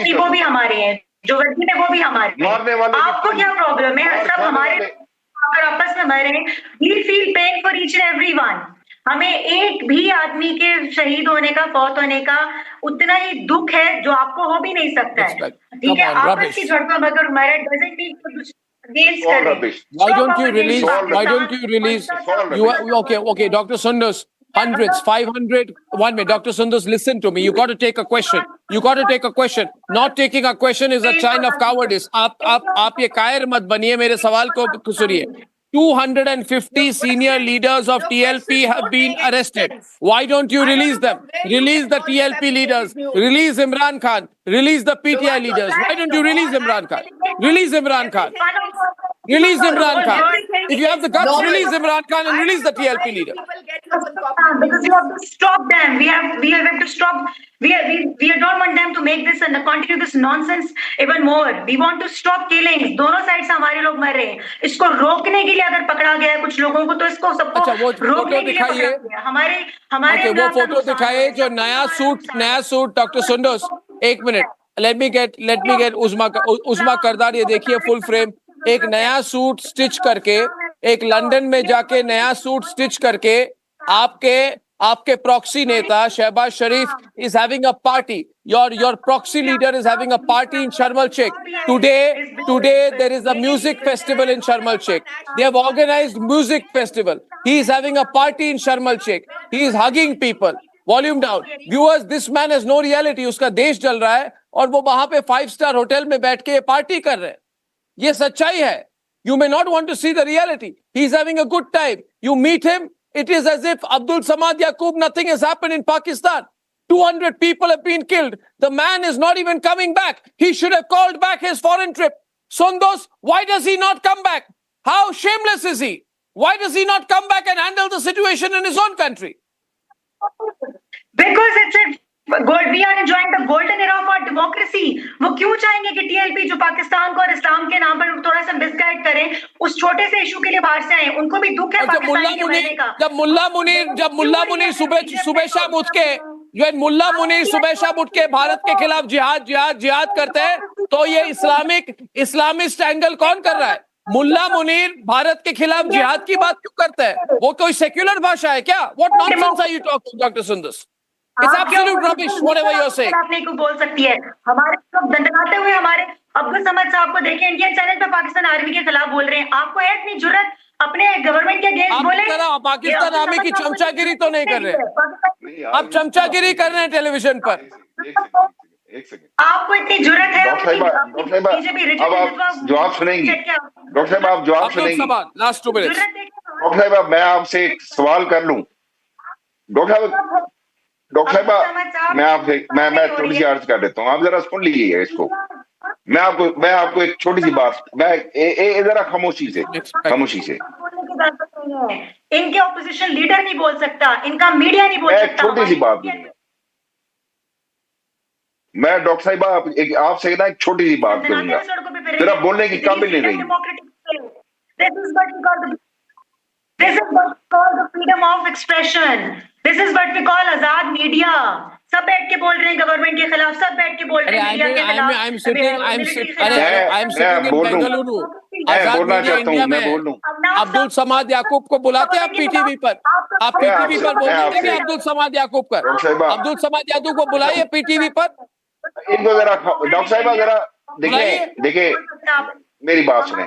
नहीं, वो भी हमारे हैं, जो वकील है वो भी हमारे हैं। आपको क्या प्रॉब्लम है? सब हमारे अगर आपस में मरे, we feel pain for each and everyone. हमें एक भी आदमी के शहीद होने का, फौत होने का उतना ही दुख है जो आपको हो भी नहीं सकता है। ठीक है, आपस की झड़पों में अगर मरे डजंट मीन कुछ against कर रहे। Why don't you release? Why don't you release? You okay, Dr. Sundus. Hundreds, 500. 1 minute, Dr. Sundus, listen to me. You got to take a question. You got to take a question. Not taking a question is a sign of cowardice. आप ये कायर मत बनिए, मेरे सवाल को सुनिए. 250 senior leaders of TLP have been arrested. Why don't you release them? Release the TLP leaders. Release Imran Khan. Release the PTI leaders. Why don't you release Imran Khan? Release Imran Khan. Release Imran Khan. If you have the guts, release Imran Khan and release the TLP leader. Because we have to stop them. We have to stop. We don't want them to make this and continue this nonsense even more. We want to stop killings. दोनों side से हमारे लोग मर रहे हैं. इसको रोकने के लिए अगर पकड़ा गया है कुछ लोगों को, तो इसको सबको रोकने के लिए पकड़ा गया. हमारे वो फोटो दिखाइए जो नया सूट डॉक्टर सुंदस. एक मिनट, लेट मी गेट उस्मा करदार. ये देखिए फुल फ्रेम, एक नया सूट स्टिच करके, एक लंदन में जाके नया सूट स्टिच करके आपके प्रॉक्सी नेता शहबाज शरीफ is having a party. Your proxy leader is having a party in Sharm el Sheikh. Today there is a music festival in Sharm el Sheikh. They have organized music festival. He is having a party in Sharm el Sheikh. He is hugging people. Volume down. Viewers, this man has no reality. उसका देश जल रहा है और वो वहां पे 5-star hotel में बैठ के पार्टी कर रहे हैं. ये सच्चाई है. You may not want to see the reality. He is having a good time. You meet him, it is as if Abdul Samad Yaqub, nothing has happened in Pakistan. 200 people have been killed. The man is not even coming back. He should have called back his foreign trip. Sundos, why does he not come back? How shameless is he? Why does he not come back and handle the situation in his own country? Because it's a we are enjoying the golden era of our democracy. वो क्यों चाहेंगे कि TLP जो पाकिस्तान को और इस्लाम के नाम पर थोड़ा सा मिसगाइड करें, उस छोटे से इशू के लिए बाहर से आए? उनको भी दुख है पाकिस्तान के मरने का. जब मुल्ला मुनीर सुबह शाम उठ के मुल्ला मुनीर सुबह शाम उठ के भारत के खिलाफ जिहाद करते हैं, तो ये इस्लामिस्ट एंगल कौन कर रहा है? मुल्ला मुनीर भारत के खिलाफ जिहाद की बात क्यों करते हैं? वो कोई सेक्युलर भाषा है क्या? What nonsense are you talking, Dr. Sundus? It's absolute rubbish, whatever you're saying. आपने को बोल सकती है. हमारे लोग दंडनाते हुए हमारे अब्दुल समद साहब को देखें, इंडियन चैनल पे पाकिस्तान आर्मी के खिलाफ बोल रहे हैं. आपको है इतनी जुर्रत अपने गवर्नमेंट के अगेंस्ट बोले? पाकिस्तान आर्मी की चमचागिरी तो नहीं कर रहे. आप चमचागिरी कर रहे हैं टेलीविजन पर. एक सेकंड, आपको इतनी जुर्रत है? अब आप जवाब सुनेंगी. डॉक्टर साहब आप जवाब सुनेंगी. Last 2 minutes. डॉक्टर साहब मैं आपसे एक सवाल कर लूं. डॉक्टर साहब मैं थोड़ी सी अर्ज कर देता हूँ, आप जरा सुन लीजिए इसको. मैं आपको एक छोटी सी बात, मैं जरा खामोशी से इनके ऑपोजिशन लीडर नहीं बोल सकता, इनका मीडिया नहीं बोल सकता. छोटी सी बात मैं डॉक्टर साहिबा आपसे ना एक छोटी सी बात करूंगा, फिर आप बोलने की काबिल नहीं रही. This is what we call the freedom of expression. This is what we call Azad media. सब बैठ के बोल रहे हैं गवर्नमेंट के खिलाफ, सब बैठ के बोल रहे हैं मीडिया के खिलाफ. I'm sitting in Bengaluru. बोलना चाहता हूँ, मैं बोल लूं. अब्दुल समाद याकूब को बुलाते हैं आप पीटीवी पर. आप पीटीवी पर बोलते हैं अब्दुल समाद याकूब पर. अब्दुल समाद याकूब को बुलाइए पीटीवी पर. इनको जरा डॉक्टर साहिबा जरा देखिए मेरी बात सुने.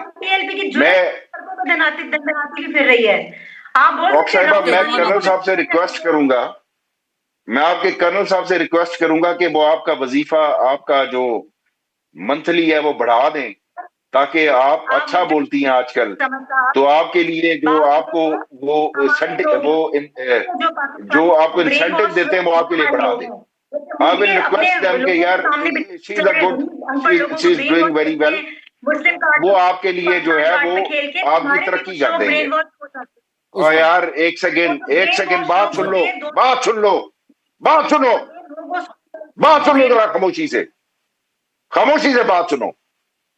फिर रही है. आप डॉक्टर साहिबा मैं कर्नल साहब से रिक्वेस्ट करूंगा, मैं आपके कर्नल साहब से रिक्वेस्ट करूंगा कि वो आपका वजीफा, आपका जो मंथली है वो बढ़ा दें, ताकि आप अच्छा बोलती हैं आजकल, तो आपके लिए जो आपको जो आपको इंसेंटिव देते हैं वो आपके लिए बढ़ा दें. I will request them कि यार she is doing very well. वो आपके लिए जो है वो आपकी तरक्की कर देंगे. और यार एक सेकंड बात सुन लो जरा खामोशी से बात सुनो.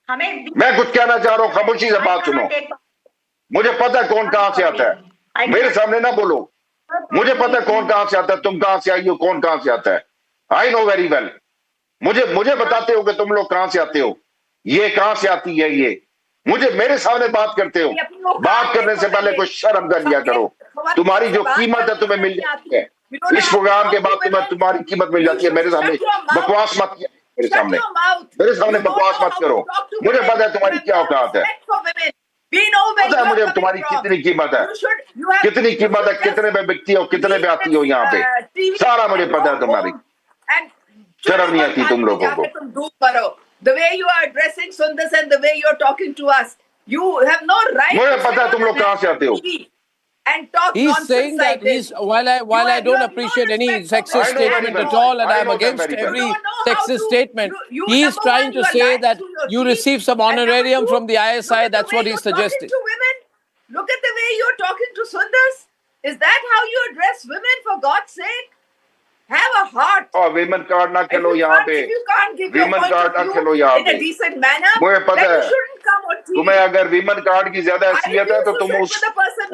मैं कुछ कहना चाह रहा हूँ, खामोशी से बात सुनो. मुझे पता है कौन कहां से आता है, मेरे सामने ना बोलो. मुझे पता है कौन कहां से आता है, तुम कहां से आई हो, कौन कहां से आता है. I know very well. मुझे बताते हो कि तुम लोग कहां से आते हो, ये कहां से आती है, ये मुझे मेरे सामने बात करते हो। बात करने से पहले कुछ शर्म कर लिया करो। तुम्हारी जो कीमत है तुम्हें मिल जाती है। इस प्रोग्राम के बाद तुम्हें तुम्हारी कीमत मिल जाती है। मेरे सामने बकवास मत किया, मेरे सामने बकवास मत करो। मुझे पता है तुम्हारी क्या औकात है, पता है मुझे तुम्हारी कितनी कीमत है, कितने पे बिकती हो, कितने पे आती हो यहाँ पे, सारा मुझे पता है तुम्हारी। शर्म नहीं आती तुम लोगों को। The way you are addressing Sundas and the way you are talking to us, you have no right. मुझे पता है तुम लोग कहां से आते हो। And talk He's nonsense saying like that this. while I don't appreciate any sexist statement at all, and I'm against every sexist statement, he is trying to say that you receive some honorarium from the ISI. That's what he's suggesting. Look at the way you're talking to Sundas. Is that how you address women, for God's sake? Have a heart. और women card ना खेलो यहाँ पे, women card ना खेलो यहाँ पे। मुझे पता है तुम्हें अगर विमेन कार्ड की ज्यादा हैसियत है तो तुम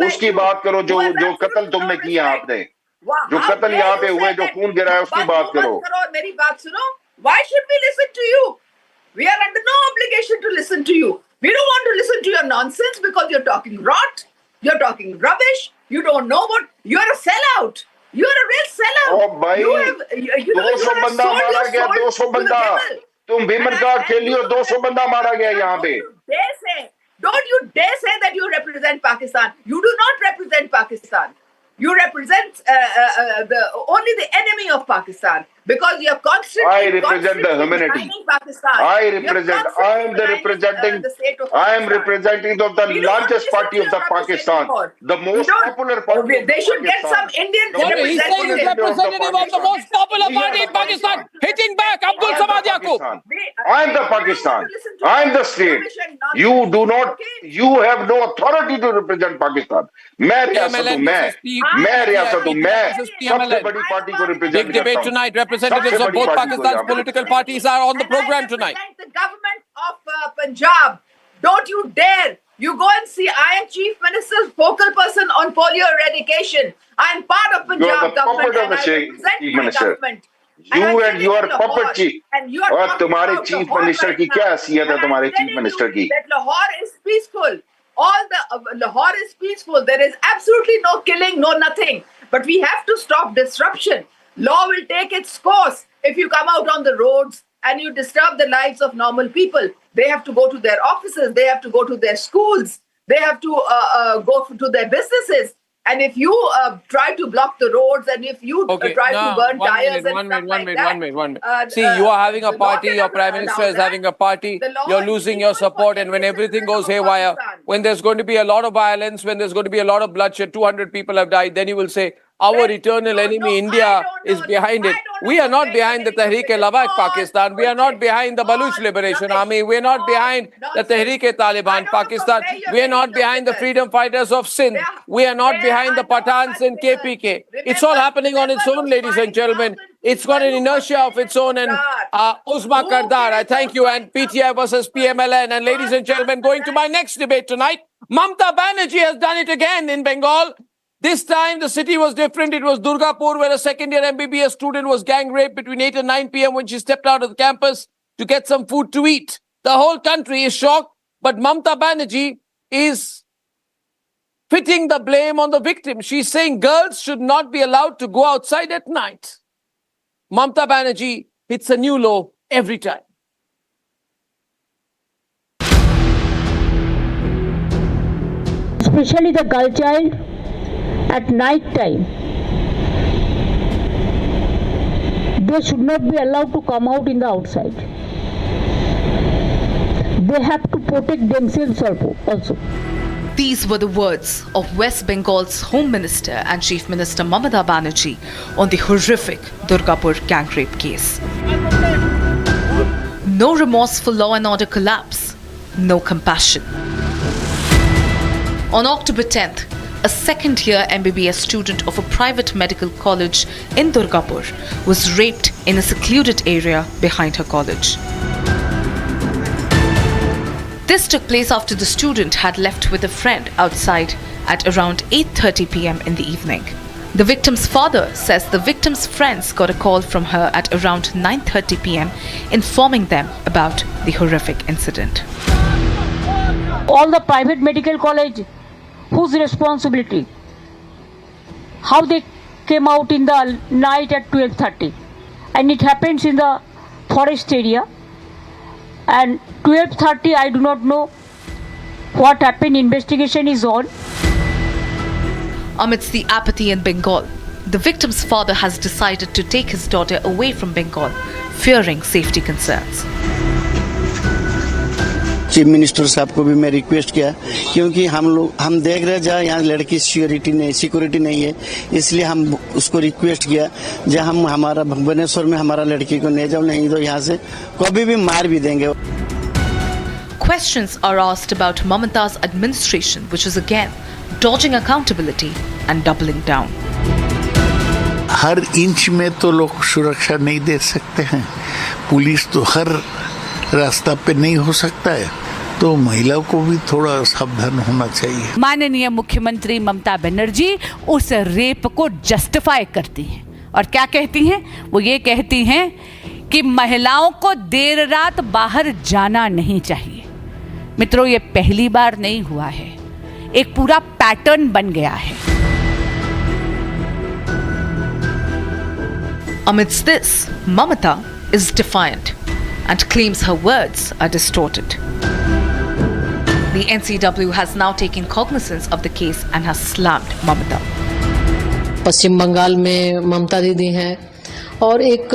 उसकी बात करो, जो कत्ल तुमने किया आपने, जो कत्ल यहाँ पे हुए, जो खून गिरा है, उसकी बात करो। मेरी बात सुनो। Why should we listen to you? We are under no obligation to listen to you. We don't want to listen to your nonsense because you're talking rot, you're talking rubbish, you don't know what, you're a sellout. You're a real sellout. Oh, भाई, 200 बंदा मारा गया, 200 बंदा। तुम women card खेली हो, 200 बंदा मारा गया यहाँ पे। Don't you dare say that you represent Pakistan. You do not represent Pakistan. You represent only the enemy of Pakistan because you are constantly. I represent the humanity. Pakistan. I am representing the largest party of the Pakistan, the most popular party. They should get some Indian He's saying he's representative of the most popular party in Pakistan, hitting back Abdul Samad Yaqub. I am the Pakistan. I am the state. You do not. You have no authority to represent Pakistan. मैं रियासत हूँ, मैं रियासत हूँ, मैं सबसे बड़ी party को represent Big debate tonight. Representatives of both Pakistan's political parties are on the program tonight. The government of Punjab, don't you dare. You go and see. I am Chief Minister's focal person on polio eradication. I am part of Punjab government and I represent my government. You and your puppet chief. और तुम्हारे chief minister की क्या हैसियत है तुम्हारे chief minister की? That Lahore is peaceful. All the Lahore is peaceful. There is absolutely no killing, no nothing. But we have to stop disruption. Law will take its course. If you come out on the roads and you disturb the lives of normal people, they have to go to their offices, they have to go to their schools, they have to go to their businesses. And if you try to block the roads and if you try to burn tires one minute. See, you are having a party, your Prime Minister is having a party, you're losing your support, and when everything goes haywire, when there's going to be a lot of violence, when there's going to be a lot of bloodshed, 200 people have died, then you will say, our eternal enemy, India, is behind it. We are not behind the Tehreek-e-Labbaik Pakistan. We are not behind the Baluch Liberation Army. We are not behind the Tehreek-e-Taliban Pakistan. We are not behind the freedom fighters of Sindh. We are not behind the Pathans in KPK. It's all happening on its own, ladies and gentlemen. It's got an inertia of its own. And Uzma Kardar, I thank you. And PTI versus PMLN. And ladies and gentlemen, going to my next debate tonight, Mamata Banerjee has done it again in Bengal. This time, the city was different. It was Durgapur, where a second-year MBBS student was gang raped between 8 and 9 p.m. when she stepped out of the campus to get some food to eat. The whole country is shocked, but Mamata Banerjee is putting the blame on the victim. She's saying girls should not be allowed to go outside at night. Mamata Banerjee hits a new low every time. Especially the girl child. At night time, they should not be allowed to come out in the outside. They have to protect themselves also. These were the words of West Bengal's Home Minister and Chief Minister Mamata Banerjee on the horrific Durgapur gang rape case. No remorse for law and order collapse, no compassion. On October 10th, a second-year MBBS student of a private medical college in Durgapur was raped in a secluded area behind her college. This took place after the student had left with a friend outside at around 8:30 p.m. in the evening. The victim's father says the victim's friends got a call from her at around 9:30 p.m. informing them about the horrific incident. All the private medical college, whose responsibility? How they came out in the night at 12:30, and it happens in the forest area. And 12:30, I do not know what happened. Investigation is on. Amidst the apathy in Bengal, the victim's father has decided to take his daughter away from Bengal, fearing safety concerns. Chief minister साहब को भी मैं request किया, क्योंकि हम देख रहे जहाँ यहाँ लड़की सिक्योरिटी नहीं है, इसलिए हम उसको रिक्वेस्ट किया जहाँ हम हमारा भुवनेश्वर में हमारा लड़की को ले जाओ, नहीं तो यहाँ से कभी भी मार भी देंगे. Questions are asked about Mamata's administration, which is again dodging accountability and doubling down. Her inch में तो लोग सुरक्षा नहीं दे सकते हैं, पुलिस तो हर रास्ता पे नहीं हो सकता है, तो महिलाओं को भी थोड़ा सावधान होना चाहिए. माननीय मुख्यमंत्री ममता बनर्जी उस रेप को जस्टिफाई करती हैं और क्या कहती हैं? वो ये कहती हैं कि महिलाओं को देर रात बाहर जाना नहीं चाहिए. मित्रों, ये पहली बार नहीं हुआ है, एक पूरा पैटर्न बन गया है. Amidst this, Mamata is defiant and claims her words are distorted. The NCW has now taken cognizance of the case and has slammed Mamata. पश्चिम बंगाल में ममता दीदी हैं और एक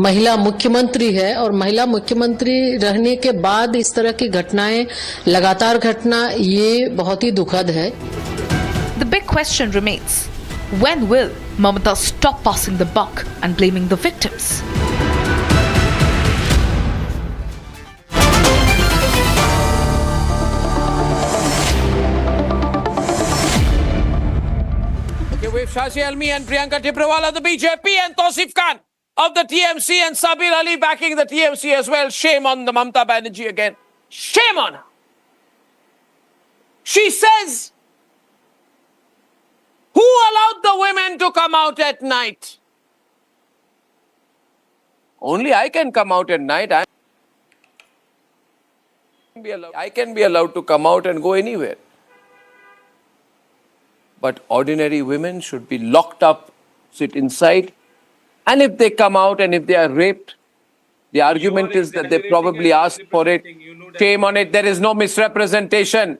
महिला मुख्यमंत्री है, और महिला मुख्यमंत्री रहने के बाद इस तरह की घटनाएं लगातार घटना, ये बहुत ही दुखद है. The big question remains, when will Mamata stop passing the buck and blaming the victims? Okay, we have Shashi Almi and Priyanka Tiprawala of the BJP and Tausif Khan of the TMC and Sabir Ali backing the TMC as well. Shame on the Mamata Banerjee again. Shame on her. She says, who allowed the women to come out at night? Only I can come out at night. I can be allowed to come out and go anywhere. But ordinary women should be locked up, sit inside. And if they come out and if they are raped, the argument is that they probably asked for it. Shame on it. There is no misrepresentation.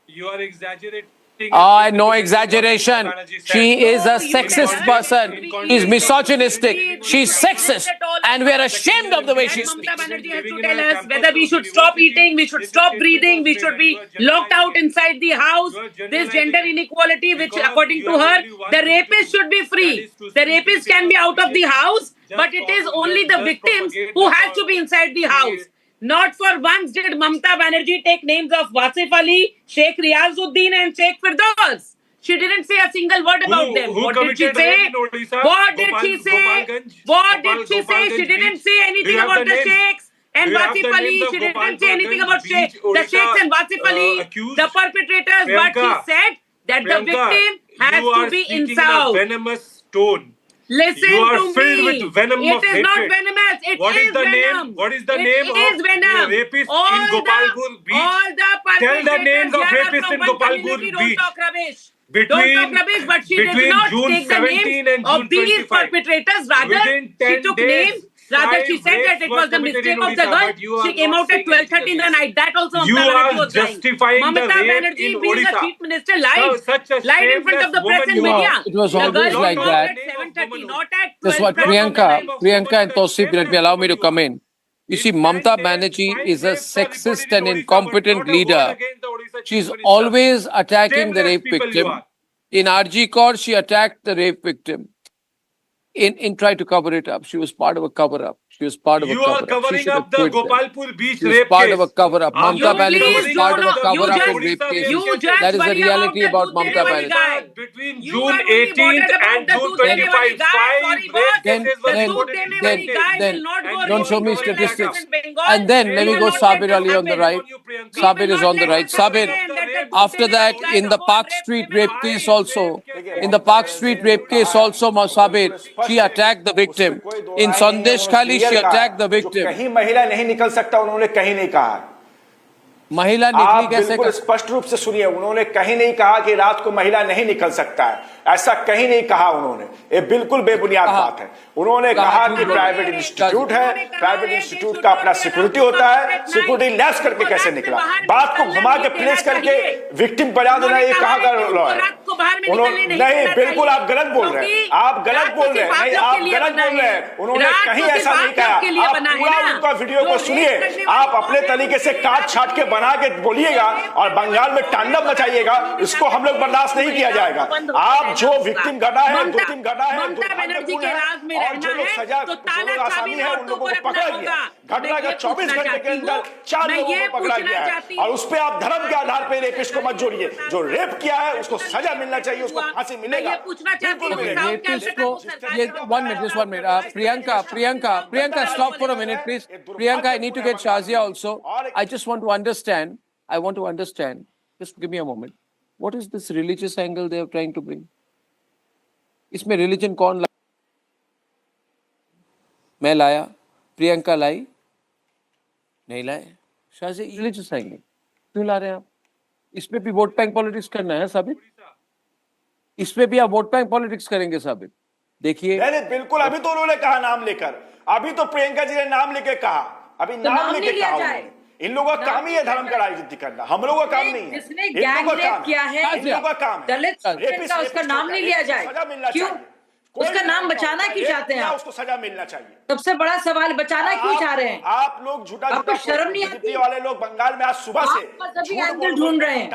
You are exaggerating. No exaggeration. She is a sexist person. She's misogynistic. She's sexist. And we are ashamed of the way she speaks. Mamata Banerjee has to tell us whether we should stop eating, we should stop breathing, we should be locked out inside the house. This gender inequality, which according to her, the rapist should be free. The rapist can be out of the house, but it is only the victims who has to be inside the house. Not for once did Mamata Banerjee take names of Wasif Ali, Sheikh Riazuddin and Sheikh Firdaus. She didn't say a single word about them. What did she say? What did she say? What did she say? She didn't say anything about the Sheikhs and Wasif Ali. She didn't say anything about the Sheikhs and Wasif Ali, the perpetrators. But she said that the victim has to be in-south. Venomous tone. Listen you are to filled me. with venom it of is hatred. Not venomous. It what is is the venom. Name? What is the it name is of venom. the rapist all in Gopalpur beach? All the Tell the names of rapists in Gopalpur beach. Don't talk rubbish. Between, don't talk rubbish, but she did not June take the names of these perpetrators. Rather, she took names. Rather, she said that it was the mistake of the girl. She came out at 12:30 in the night. That also you Mamata Banerjee are was justifying lying. the Mamata rape Banerjee, in being Odisha. a chief minister, lied in front of the press and media. It was always like that. At 7:30, not at 12:30. That's what Priyanka and Tausif, let me allow me to come in. You see, Mamata Banerjee is a sexist and incompetent leader. She's always attacking the rape victim. In RG Kaur, she attacked the rape victim. In trying to cover it up. She was part of a cover-up. She was part of a cover-up. You are covering up the Gopalpur beach rape case. She was part of a cover-up. Mamata Banerjee is part of a cover-up and rape case. That is the reality about Mamata Banerjee. Between June 18th and June 25, 5 rape cases were reported. Then don't show me statistics. And then let me go Sabir Ali on the right. Sabir is on the right. Sabir. After that, in the Park Street rape case also, Sabir, she attacked the victim. In Sandesh Khali, she attacked the victim. कहीं महिला नहीं निकल सकता, उन्होंने कहीं नहीं कहा। महिला आप निकली कैसे? बिल्कुल स्पष्ट रूप से सुनिए, उन्होंने कहीं नहीं कहा कि रात को महिला नहीं निकल सकता है, ऐसा कहीं नहीं कहा उन्होंने। ये बिल्कुल बेबुनियाद बात है। उन्होंने कहा कि प्राइवेट इंस्टीट्यूट है, प्राइवेट इंस्टीट्यूट का अपना सिक्योरिटी होता है, सिक्योरिटी लैप्स करके कैसे निकला? बात को घुमा के प्लेस करके विक्टिम बना देना, ये कहां का लॉ है? नहीं, बिल्कुल आप गलत बोल रहे हैं, आप गलत बोल रहे हैं, नहीं आप गलत बोल रहे हैं। उन्होंने कहीं ऐसा नहीं कहा। आप पूरा उनका वीडियो को सुनिए, आप अपने तरीके से काट छाट के बना के बोलिएगा और बंगाल में तांडव मचाइएगा, इसको हम लोग बर्दाश्त नहीं किया जाएगा। आप जो विक्टिम घटना है, विक्टिम घटना है, दुर्भाग्यपूर्ण है, और जो लोग सजा आसामी है उन लोगों को पकड़ा गया। घटना का 24 घंटे के अंदर 4 लोगों को पकड़ा गया है, और उस पर आप धर्म के आधार पर रेपिस्ट को मत जोड़िए। जो रेप किया है उसको सजा मिलना चाहिए, उसको फांसी मिलेगा। Priyanka, stop for a minute, please. Priyanka, I need to get Shazia also. I just want to understand. Just give me a moment. What is this religious angle they are trying to bring? इसमें religion कौन लाया? मैं लाया, प्रियंका लाई, नहीं लाए। शायद religious angle क्यों ला रहे हैं आप? इसमें भी वोट बैंक पॉलिटिक्स करना है साबित? इसमें भी आप वोट बैंक पॉलिटिक्स करेंगे साबित? देखिए, नहीं बिल्कुल, अभी तो उन्होंने कहा नाम लेकर, अभी तो प्रियंका जी ने नाम लेके कहा, अभी नाम लेके कहा उन्होंने। इन लोगों का काम ही है धर्म का राजनीति करना, हम लोगों का काम नहीं है। जिसने गैंग रेप किया है, इन लोगों का काम दलित का उसका नाम नहीं लिया जाए, क्यों? उसका नाम बचाना क्यों चाहते हैं आप? उसको सजा मिलना चाहिए। सबसे बड़ा सवाल, बचाना क्यों चाह रहे हैं आप लोग? झूठा आपको शर्म नहीं आती? वाले लोग बंगाल में आज सुबह से मजहबी एंगल ढूंढ रहे हैं,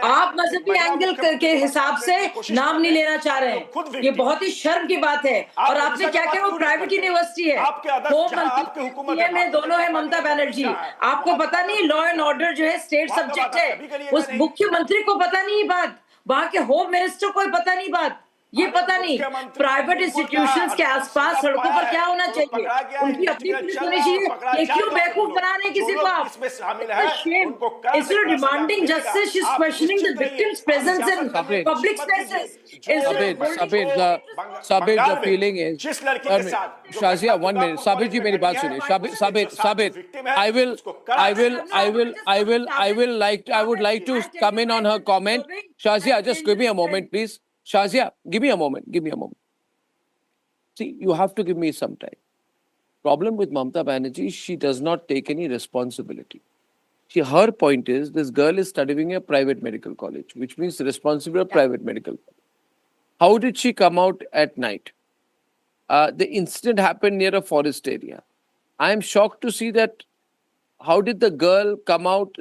आप मजहबी एंगल के हिसाब से नाम नहीं लेना चाह रहे हैं। ये बहुत ही शर्म की बात है। और आपने क्या किया? वो प्राइवेट यूनिवर्सिटी है, होम मंत्री में दोनों है ममता बनर्जी। आपको पता नहीं लॉ एंड ऑर्डर जो है स्टेट सब्जेक्ट है, उस मुख्यमंत्री को पता नहीं बात, वहां के होम मिनिस्टर को पता नहीं बात, ये पता नहीं प्राइवेट इंस्टीट्यूशंस के आसपास सड़कों पर क्या होना चाहिए, उनकी अपनी पुलिस होनी चाहिए। ये क्यों बेवकूफ बना रहे हैं किसी को आप? Instead of demanding justice, she's questioning the victim's presence in public spaces. Sabir, the feeling is, Shazia, 1 minute. Sabir ji, मेरी बात सुनिए. Sabir, I would like to come in on her comment. Shazia, just give me a moment, please. Shazia, give me a moment. See, you have to give me some time. Problem with Mamata Banerjee, she does not take any responsibility. Her point is, this girl is studying a private medical college, which means responsible of private medical college. How did she come out at night? The incident happened near a forest area. I am shocked to see that. How did the girl come out?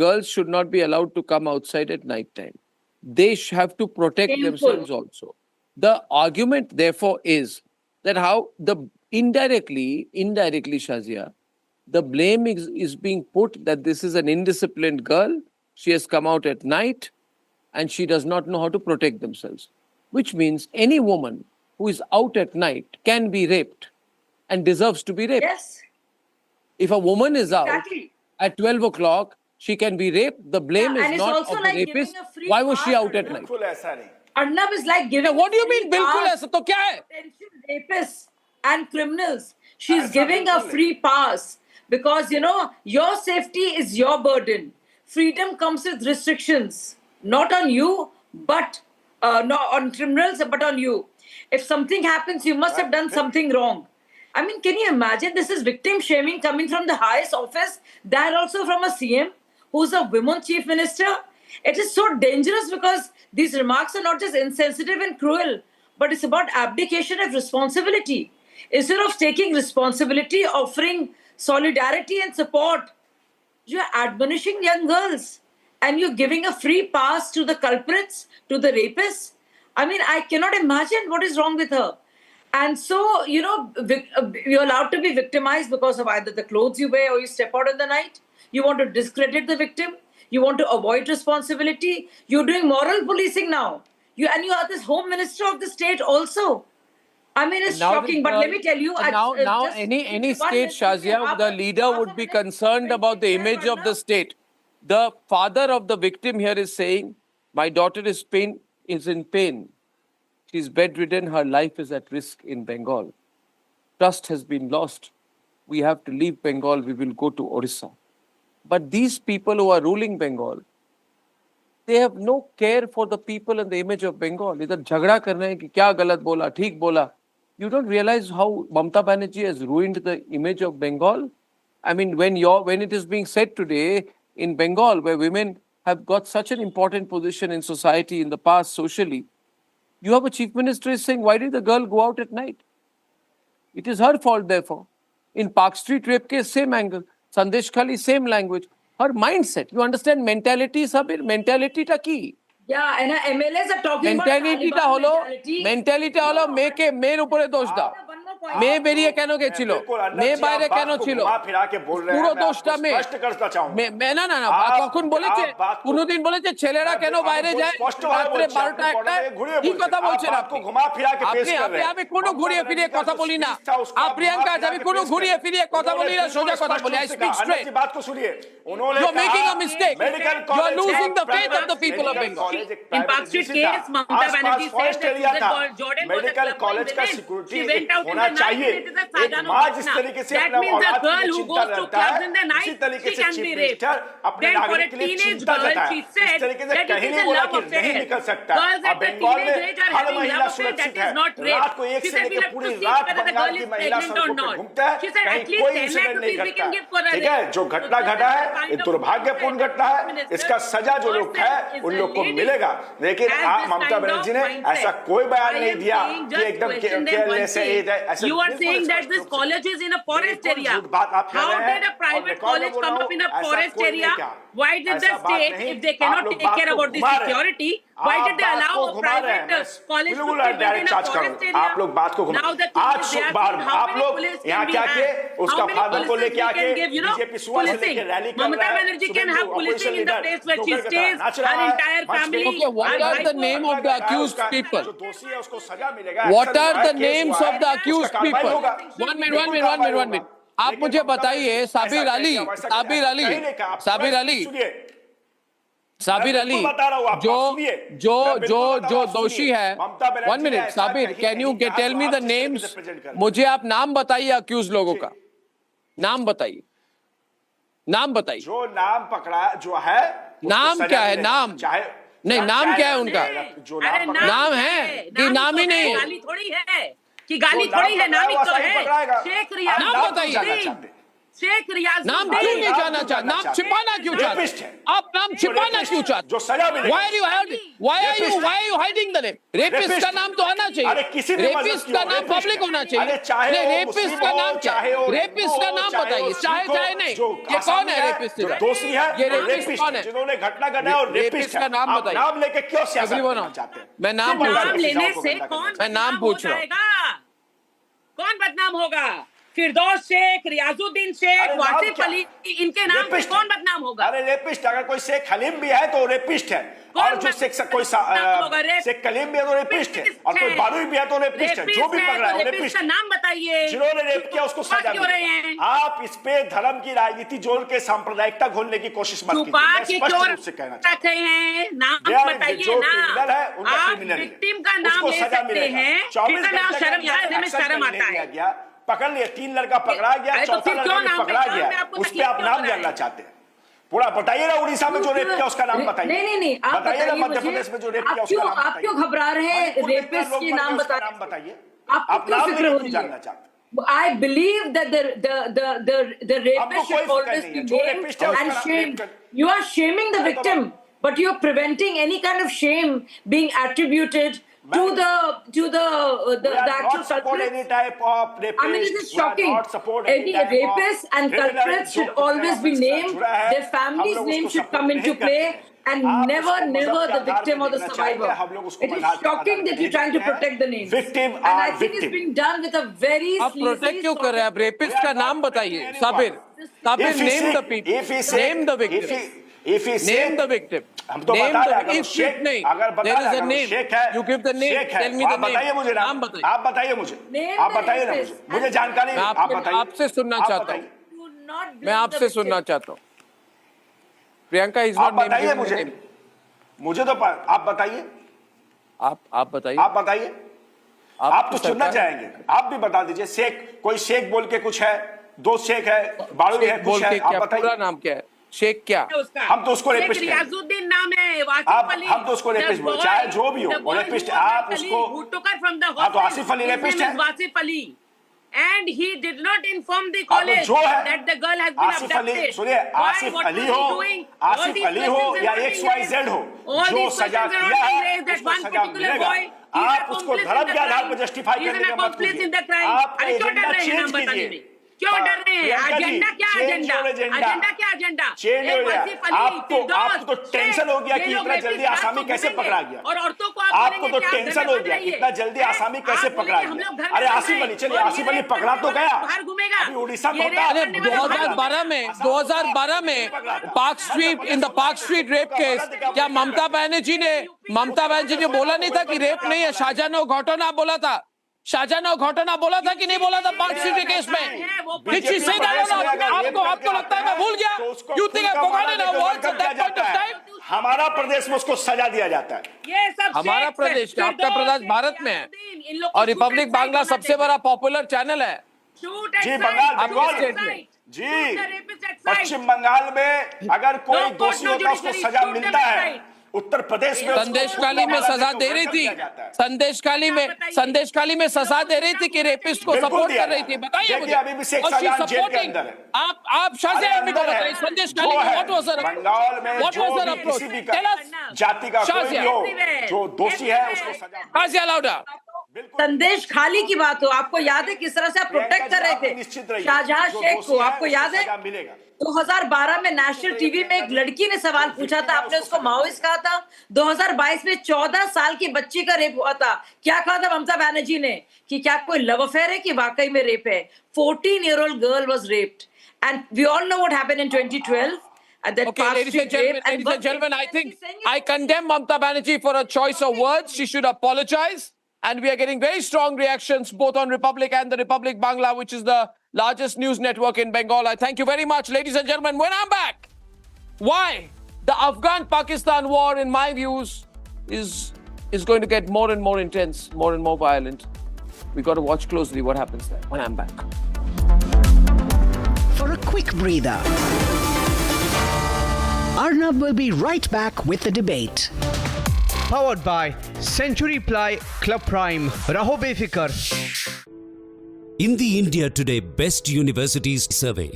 Girls should not be allowed to come outside at night time. They have to protect themselves also. The argument, therefore, is that how indirectly, Shazia, the blame is being put that this is an indisciplined girl. She has come out at night and she does not know how to protect themselves. Which means any woman who is out at night can be raped and deserves to be raped. Yes. If a woman is out at 12 o'clock, she can be raped. The blame is not of the rapist. Why was she out at night? Arnab is like giving. What do you mean, bilkul aisa? To kya hai? Rapists and criminals. She's giving a free pass because, your safety is your burden. Freedom comes with restrictions, not on you, but not on criminals, but on you. If something happens, you must have done something wrong. I mean, can you imagine? This is victim shaming coming from the highest office, that also from a CM who's a women chief minister. It is so dangerous because these remarks are not just insensitive and cruel, but it's about abdication of responsibility. Instead of taking responsibility, offering solidarity and support, you're admonishing young girls and you're giving a free pass to the culprits, to the rapists. I mean, I cannot imagine what is wrong with her. And so, you're allowed to be victimized because of either the clothes you wear or you step out in the night. You want to discredit the victim. You want to avoid responsibility. You're doing moral policing now. You are this home minister of the state also. I mean, it's shocking. But let me tell you. Any state, Shazia, the leader would be concerned about the image of the state. The father of the victim here is saying, my daughter is in pain. She's bedridden. Her life is at risk in Bengal. Trust has been lost. We have to leave Bengal. We will go to Orissa. But these people who are ruling Bengal, they have no care for the people and the image of Bengal. इधर झगड़ा करना है कि क्या गलत बोला, ठीक बोला. You don't realize how Mamata Banerjee has ruined the image of Bengal. I mean, when it is being said today in Bengal, where women have got such an important position in society in the past socially, you have a chief minister is saying, why did the girl go out at night? It is her fault, therefore. In Park Street rape case, same angle. Sandesh Khali, same language. Her mindset. You understand mentality, Sabir? Mentality ta ki? Yeah, and MLAs are talking mentality ta holo, mentality holo, meke main upore dosh da. मैं बेरिए केनो के चिलो मैं बाहरे केनो चिलो পুরো দোষটা मैं না না না কখন বলেছে কোনদিন বলেছে ছেলেরা কেন বাইরে যায় রাতে 12টা 1টা কি কথা বলছেন আপনি আমি কোনো ঘুরিয়ে ফিরিয়ে কথা বলি না প্রিয়াঙ্কা আমি কোনো ঘুরিয়ে ফিরিয়ে কথা বলি না সোজা কথা বলি I speak straight बात को सुनिए उन्होंने you're making a mistake you're losing the faith of the people of Bengal in Park Street case Mamata Banerjee said that Jordan medical college का सिक्योरिटी होना चाहिए एक माँ जिस तरीके से अपना औलाद के लिए चिंता करता है इसी तरीके से चीफ मिनिस्टर अपने नागरिक के लिए चिंता करता है इस तरीके से कहीं नहीं बोला कि नहीं निकल सकता अब बंगाल में हर महिला सुरक्षित है रात को 1 से लेकर पूरी रात बंगाल की महिला सड़कों पर घूमता है कहीं कोई इंसिडेंट नहीं घटता ठीक है जो घटना घटा है ये दुर्भाग्यपूर्ण घटना है इसका सजा जो लोग है उन लोग को मिलेगा लेकिन ममता बनर्जी ने ऐसा कोई बयान नहीं दिया कि एकदम केयरलेस है You are saying that this college is in a forest area. How did a private college come up in a forest area? Why did the state, if they cannot take care about the security, why did they allow a private college to be built in a forest area? आप लोग बात को now the thing is आप लोग यहाँ क्या किए उसका फादर को लेके आके बीजेपी सुबह से लेके रैली कर Mamata Banerjee can have policing in the place where she stays, her entire family. Okay, what are the name of the accused people? जो दोषी है उसको सजा मिलेगा What are the names of the accused people? One minute. आप मुझे बताइए साबिर अली जो दोषी है 1 minute Sabir can you tell me the names मुझे आप नाम बताइए अक्यूज लोगों का नाम बताइए जो नाम पकड़ा जो है नाम क्या है नाम नहीं नाम क्या है उनका नाम है कि नाम ही नहीं है गाली थोड़ी है कि गाली थोड़ी है नाम ही तो है शेख रियाज नाम बताइए शेख रियाज नाम क्यों नहीं जाना चाहते नाम छिपाना क्यों चाहते आप नाम छिपाना क्यों चाहते why are you hiding the name rapist का नाम तो आना चाहिए रेपिस्ट का नाम पब्लिक होना चाहिए नहीं रेपिस्ट का नाम क्या रेपिस्ट का नाम बताइए चाहे नहीं ये कौन है रेपिस्ट दोषी है ये रेपिस्ट कौन है जिन्होंने घटना घटाया और रेपिस्ट का नाम बताइए नाम लेके क्यों सियासत चाहते हैं मैं नाम लेने से कौन पूछ रहा हूँ कौन बदनाम होगा फिरदौस शेख रियाजुद्दीन शेख वासिफ अली इनके नाम पे कौन बदनाम होगा अरे रेपिस्ट अगर कोई शेख हलीम भी है तो रेपिस्ट है और जो शेख कलीम भी है तो रेपिस्ट है और कोई बारूई भी है तो रेपिस्ट है जो भी पकड़ा है रेपिस्ट का नाम बताइए जिन्होंने रेप किया उसको सजा मिले आप इस पे धर्म की राजनीति जोड़ के सांप्रदायिकता घोलने की कोशिश मत कीजिए स्पष्ट रूप से कहना चाहते हैं नाम बताइए जो क्रिमिनल है उनका क्रिमिनल विक्टिम का नाम ले सकते हैं 24 घंटे में शर्म आता है पकड़ लिया 3 लड़का पकड़ा गया चौथा लड़का भी पकड़ा गया उस पे आप नाम जानना चाहते हैं पूरा बताइए ना उड़ीसा में जो रेप किया उसका नाम बताइए नहीं आप बताइए ना मध्य प्रदेश में जो रेप किया उसका नाम बताइए आप क्यों घबरा रहे हैं रेपिस्ट के नाम बताइए आप नाम नहीं जानना चाहते I believe that the rapist should always be named and shamed. You are shaming the victim, but you are preventing any kind of shame being attributed to the actual culprit. Any type of rapist. I mean, this is shocking. Any rapists and culprits should always be named. Their family's name should come into play, and never the victim or the survivor. It is shocking that you're trying to protect the name. Victim and I think it's being done with a very. आप protect क्यों कर रहे हैं? आप rapist का नाम बताइए, Sabir. Name the people. Name the victim. Name the victim. हम तो बता रहे हैं शेख नहीं अगर बता there is a name you give the name tell me the name बताइए मुझे नाम बताइए आप बताइए मुझे मुझे जानकारी आप बताइए आपसे सुनना चाहता हूँ मैं आपसे सुनना चाहता हूँ प्रियंका इज आप नॉट बताइए मुझे तो आप बताइए, आप बताइए, आप बताइए, आप तो सुनना चाहेंगे, आप भी बता दीजिए। शेख, कोई शेख बोल के कुछ है, दो शेख है, बारूद है, कुछ है, आप बताइए। पूरा नाम क्या है? शेख क्या? हम तो उसको रेपिस्ट हैं। रियाजुद्दीन नाम है, आप, हम तो उसको रेपिस्ट बोले, चाहे जो भी हो, रेपिस्ट आप उसको। हाँ, तो आसिफ अली रेपिस्ट है। Asif Ali and he did not inform the college that the girl has been abducted. सुनिए, आसिफ अली हो या XYZ हो, जो सजा किया है उसको सजा मिलेगा। आप उसको धर्म के आधार पर जस्टिफाई करने का मत कीजिए। आप एजेंडा चेंज कीजिए। क्यों डर रहे हैं? एजेंडा क्या एजेंडा? एजेंडा क्या एजेंडा? आपको तो टेंशन हो गया कि इतना जल्दी आसामी कैसे पकड़ा गया, और औरतों को आपको तो टेंशन हो गया इतना जल्दी आसामी कैसे पकड़ा गया। अरे आसिफ अली, चलिए आसिफ अली पकड़ा तो गया, बाहर घूमेगा। अभी उड़ीसा में होता है। 2012 में park street, in the park street rape case, क्या ममता बनर्जी ने बोला नहीं था कि रेप नहीं है, शाहजहां घटना बोला था? शाहजहां घटना बोला था कि नहीं बोला था पार्क स्ट्रीट केस में? आपको लगता है मैं भूल गया? You think I've forgotten our words at that point of time? हमारा प्रदेश में उसको सजा दिया जाता है। ये सब हमारा प्रदेश, आपका प्रदेश भारत में है और रिपब्लिक बांग्ला सबसे बड़ा पॉपुलर चैनल है। जी, बंगाल जी, पश्चिम बंगाल में अगर कोई दोषी होता है उसको सजा मिलता है। उत्तर प्रदेश में संदेशखाली में सजा दे रही थी, संदेशखाली में सजा दे रही थी कि रेपिस्ट को सपोर्ट कर रही थी। बताइए मुझे, अभी भी शेख शाहजहां जेल के अंदर है। आप शाहजहां भी बताइए संदेशखाली में व्हाट वाज हर बंगाल में जो भी किसी भी जाति का कोई भी हो जो दोषी है उसको सजा। शाहजहां लाउडा, संदेश खाली की बात हो, आपको याद है किस तरह से आप प्रोटेक्ट कर रहे थे शाहजहां शेख को? आपको याद है 2012 में नेशनल टीवी में एक लड़की ने सवाल पूछा था, आपने उसको माओइस्ट कहा था। 2022 में 14 साल की बच्ची का रेप हुआ था, क्या कहा था ममता बनर्जी ने कि क्या कोई लव अफेयर है कि वाकई में रेप है? 14-year-old girl was raped and we all know what happened in 2012. Okay, ladies and gentlemen, I think I condemn Mamata Banerjee for a choice of words. She should apologize. And we are getting very strong reactions both on Republic and the Republic Bangla, which is the largest news network in Bengal. I thank you very much, ladies and gentlemen. When I'm back, why the Afghan-Pakistan war, in my views, is going to get more and more intense, more and more violent. We got to watch closely what happens there. When I'm back. For a quick breather, Arnab will be right back with the debate. Powered by Century Ply Club Prime. Raho befikar. In the India Today Best Universities Survey,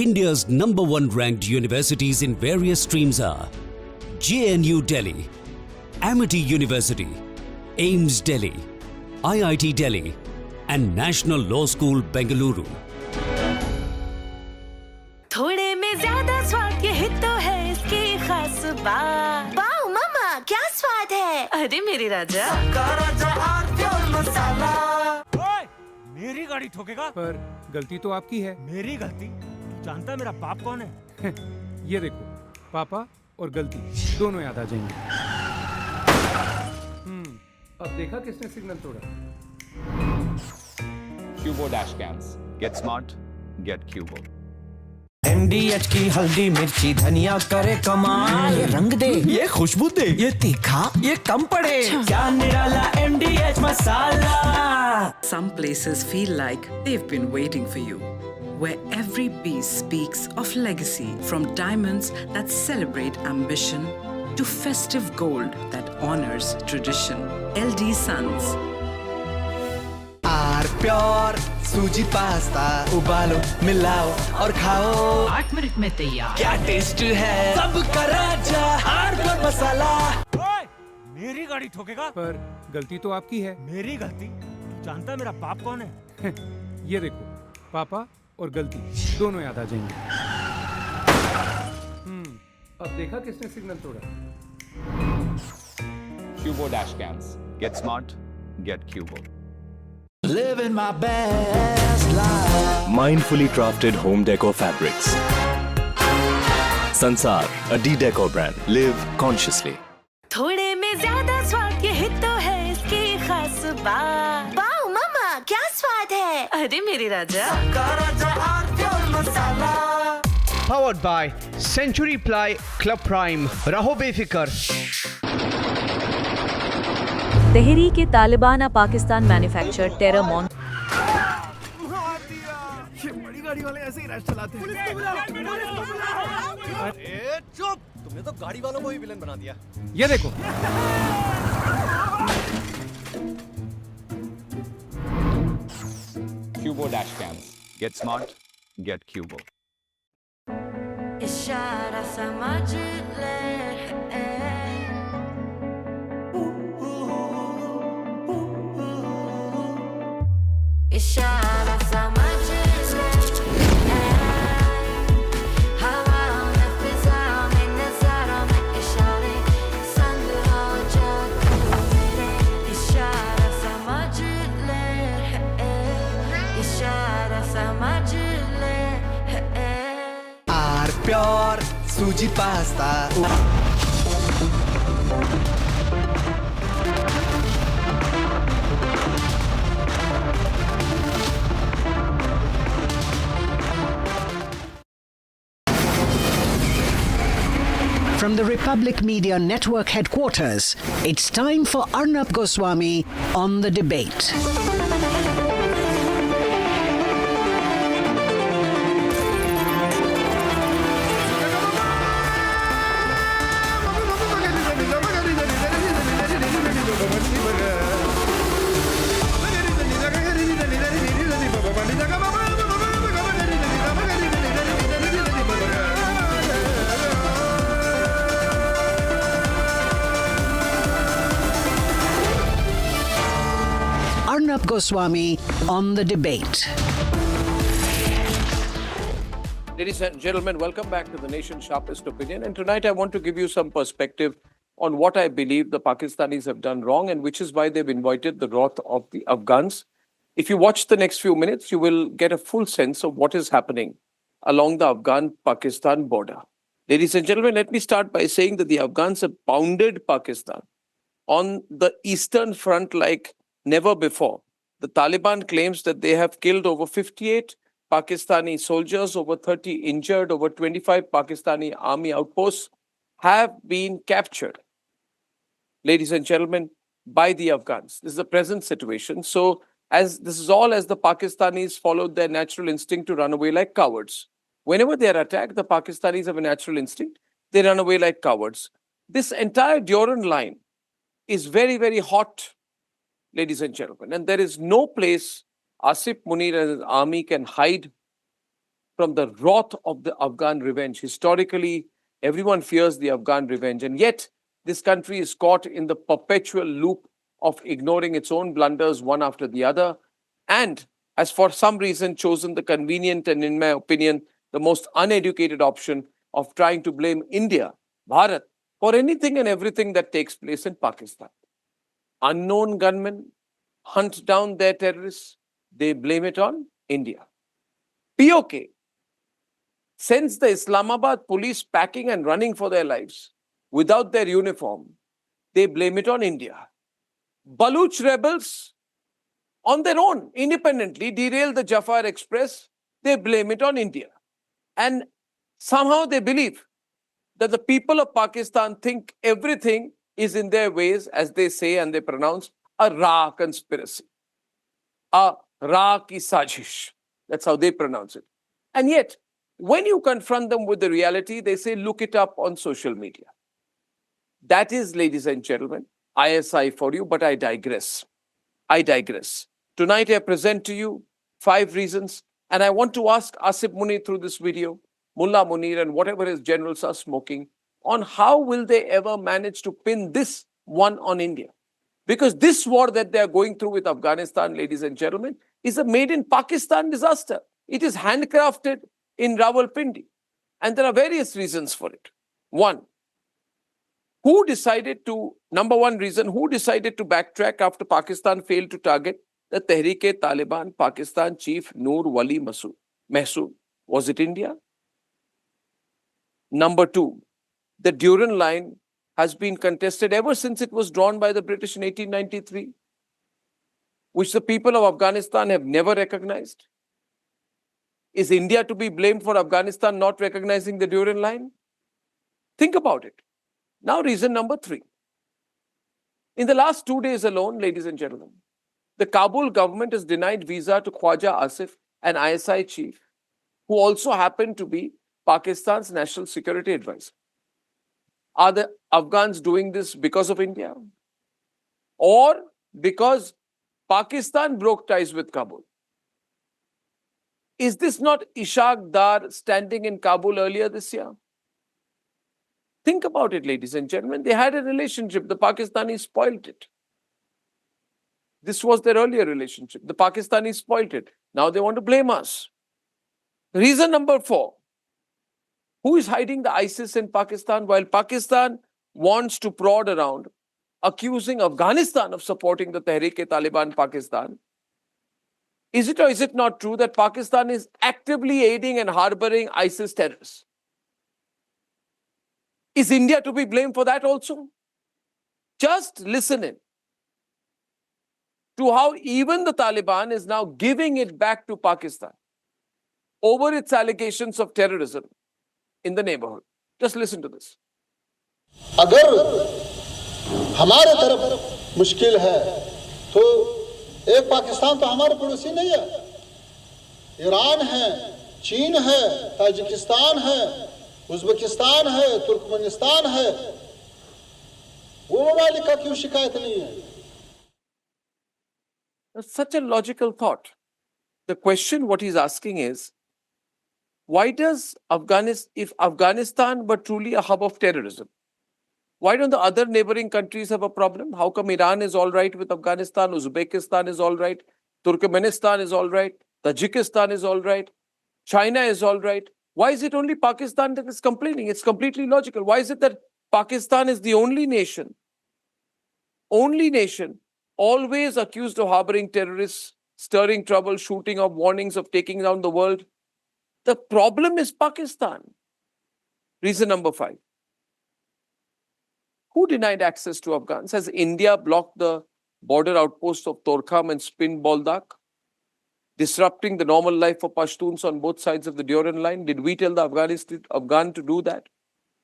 India's #1 ranked universities in various streams are JNU Delhi, Amity University, AIMS Delhi, IIT Delhi, and National Law School Bengaluru. थोड़े में ज्यादा स्वाद यही तो है इसकी खास बात। वाओ मामा, क्या स्वाद है? अरे मेरे राजा, मसाला। ओए, मेरी गाड़ी ठोकेगा? पर गलती तो आपकी है। मेरी गलती? जानता है मेरा बाप कौन है? ये देखो, पापा और गलती दोनों याद आ जाएंगे। अब देखा किसने सिग्नल तोड़ा? Cubo dash cams. Get smart, get Cubo. MDH की हल्दी मिर्ची धनिया करे कमाल। ये रंग दे, ये खुशबू दे, ये तीखा, ये कम पड़े। क्या निराला MDH masala. Some places feel like they've been waiting for you, where every piece speaks of legacy, from diamonds that celebrate ambition to festive gold that honors tradition. LD Sons. Pure सूजी pasta उबालो मिलाओ और खाओ, 8 minute में तैयार। क्या test है, सबका राजा hardcore मसाला। ओए, मेरी गाड़ी ठोकेगा? पर गलती तो आपकी है। मेरी गलती? जानता है मेरा बाप कौन है? ये देखो, पापा और गलती दोनों याद आ जाएंगे। अब देखा किसने सिग्नल तोड़ा? Cubo dash cams. Get smart, get Cubo. Living my best life. Mindfully crafted home decor fabrics. Sansar, a D-Decor brand. Live consciously. थोड़े में ज्यादा स्वाद यही तो है इसकी खास बात। वाओ मामा, क्या स्वाद है? अरे मेरे राजा, masala. Powered by Century Ply Club Prime. Raho befikar. Tehreek Taliban Pakistan manufactured terror मॉन बड़ी गाड़ी वाले ऐसे ही रश चलाते हैं। अरे चुप, तुमने तो गाड़ी वालों को ही विलन बना दिया। ये देखो Cubo dash cams. Get smart, get Cubo. इशारा समझ ले इशारा समझ ले हवाओं में फिजाओं में नजारों में इशारे संग हो जा तू मेरे इशारा समझ ले इशारा समझ ले आर प्योर सूजी pasta From the Republic Media Network headquarters, it's time for Arnab Goswami on The Debate. Arnab Goswami on The Debate. Ladies and gentlemen, welcome back to the nation's sharpest opinion. And tonight I want to give you some perspective on what I believe the Pakistanis have done wrong and which is why they've invited the wrath of the Afghans. If you watch the next few minutes, you will get a full sense of what is happening along the Afghan-Pakistan border. Ladies and gentlemen, let me start by saying that the Afghans have pounded Pakistan on the eastern front like never before. The Taliban claims that they have killed over 58 Pakistani soldiers, over 30 injured, over 25 Pakistani army outposts have been captured, ladies and gentlemen, by the Afghans. This is the present situation. So, as this is all as the Pakistanis followed their natural instinct to run away like cowards. Whenever they are attacked, the Pakistanis have a natural instinct. They run away like cowards. This entire Durand line is very, very hot, ladies and gentlemen. And there is no place Asif Munir and his army can hide from the wrath of the Afghan revenge. Historically, everyone fears the Afghan revenge. And yet, this country is caught in the perpetual loop of ignoring its own blunders one after the other, and has for some reason chosen the convenient and, in my opinion, the most uneducated option of trying to blame India, Bharat, for anything and everything that takes place in Pakistan. Unknown gunmen hunt down their terrorists, they blame it on India. POK sends the Islamabad police packing and running for their lives without their uniform, they blame it on India. Baluch rebels on their own, independently, derail the Jafar Express, they blame it on India. And somehow they believe that the people of Pakistan think everything is in their ways, as they say and they pronounce, a Ra conspiracy, a Ra ki sajish. That's how they pronounce it. And yet, when you confront them with the reality, they say, look it up on social media. That is, ladies and gentlemen, ISI for you, but I digress. I digress. Tonight I present to you 5 reasons, and I want to ask Asif Munir through this video, Mullah Munir and whatever his generals are smoking, on how will they ever manage to pin this one on India? Because this war that they are going through with Afghanistan, ladies and gentlemen, is a made in Pakistan disaster. It is handcrafted in Rawalpindi. And there are various reasons for it. One, number one reason, who decided to backtrack after Pakistan failed to target the Tehreek-e-Taliban Pakistan chief Noor Wali Mahsood? Was it India? Number 2, the Durand line has been contested ever since it was drawn by the British in 1893, which the people of Afghanistan have never recognized. Is India to be blamed for Afghanistan not recognizing the Durand line? Think about it. Now, reason number 3. In the last 2 days alone, ladies and gentlemen, the Kabul government has denied visa to Khwaja Asif, an ISI chief, who also happened to be Pakistan's national security advisor. Are the Afghans doing this because of India? Or because Pakistan broke ties with Kabul? Is this not Ishaq Dar standing in Kabul earlier this year? Think about it, ladies and gentlemen. They had a relationship. The Pakistanis spoiled it. This was their earlier relationship. The Pakistanis spoiled it. Now they want to blame us. Reason number 4. Who is hiding the ISIS in Pakistan while Pakistan wants to prod around, accusing Afghanistan of supporting the Tehreek-e-Taliban Pakistan? Is it or is it not true that Pakistan is actively aiding and harboring ISIS terrorists? Is India to be blamed for that also? Just listen in to how even the Taliban is now giving it back to Pakistan over its allegations of terrorism in the neighborhood. Just listen to this. अगर हमारे तरफ मुश्किल है तो एक पाकिस्तान तो हमारे पड़ोसी नहीं है, ईरान है, चीन है, ताजिकिस्तान है, उज्बेकिस्तान है, तुर्कमेनिस्तान है, वो ममालिक का क्यों शिकायत नहीं है? That's such a logical thought. The question what he's asking is, why does Afghanistan, if Afghanistan were truly a hub of terrorism, why don't the other neighboring countries have a problem? How come Iran is all right with Afghanistan, Uzbekistan is all right, Turkmenistan is all right, Tajikistan is all right, China is all right? Why is it only Pakistan that is complaining? It's completely logical. Why is it that Pakistan is the only nation always accused of harboring terrorists, stirring trouble, shooting up warnings of taking down the world? The problem is Pakistan. Reason number 5. Who denied access to Afghans? Has India blocked the border outposts of Torkham and Spin Boldak, disrupting the normal life for Pashtuns on both sides of the Durand line? Did we tell the Afghan to do that?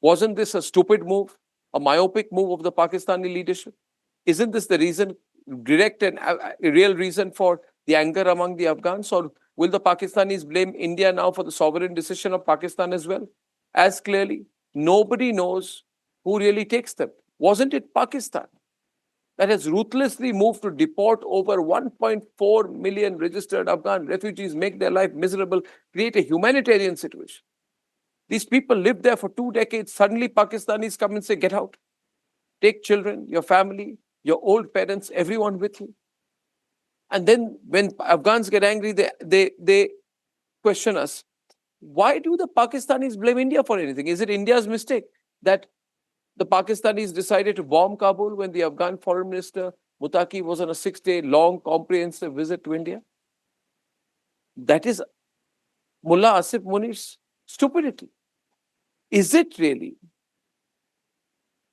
Wasn't this a stupid move, a myopic move of the Pakistani leadership? Isn't this the reason, direct and real reason for the anger among the Afghans? Or will the Pakistanis blame India now for the sovereign decision of Pakistan as well? As clearly, nobody knows who really takes them. Wasn't it Pakistan that has ruthlessly moved to deport over 1.4 million registered Afghan refugees, make their life miserable, create a humanitarian situation? These people lived there for 2 decades. Suddenly Pakistanis come and say, get out. Take children, your family, your old parents, everyone with you. And then when Afghans get angry, they question us. Why do the Pakistanis blame India for anything? Is it India's mistake that the Pakistanis decided to bomb Kabul when the Afghan foreign minister Mutaki was on a 6-day long comprehensive visit to India? That is Mullah Asif Munir's stupidity. Is it really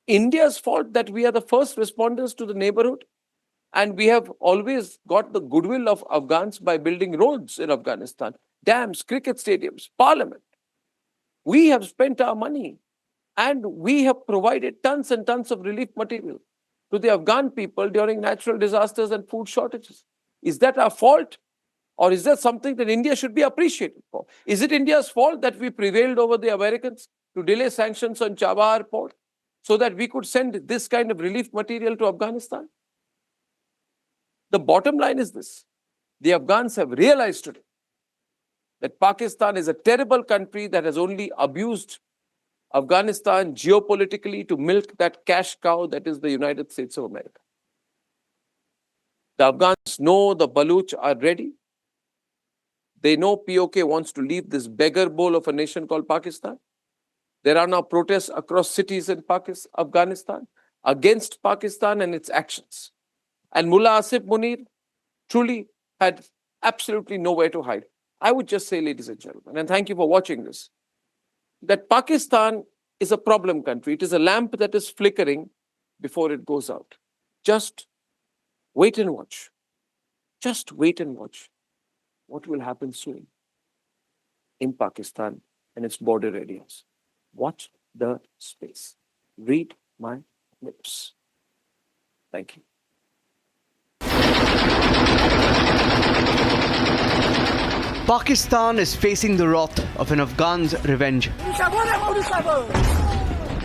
India's fault that we are the first responders to the neighborhood? And we have always got the goodwill of Afghans by building roads in Afghanistan, dams, cricket stadiums, parliament. We have spent our money and we have provided tons and tons of relief material to the Afghan people during natural disasters and food shortages. Is that our fault? Or is that something that India should be appreciated for? Is it India's fault that we prevailed over the Americans to delay sanctions on Chabahar port so that we could send this kind of relief material to Afghanistan? The bottom line is this. The Afghans have realized today that Pakistan is a terrible country that has only abused Afghanistan geopolitically to milk that cash cow that is the United States of America. The Afghans know the Baluch are ready. They know POK wants to leave this beggar bowl of a nation called Pakistan. There are now protests across cities in Afghanistan against Pakistan and its actions. And Mullah Asif Munir truly had absolutely nowhere to hide. I would just say, ladies and gentlemen, and thank you for watching this, that Pakistan is a problem country. It is a lamp that is flickering before it goes out. Just wait and watch. Just wait and watch what will happen soon. in Pakistan and its border areas. Watch the space. Read my lips. Thank you. Pakistan is facing the wrath of an Afghan's revenge.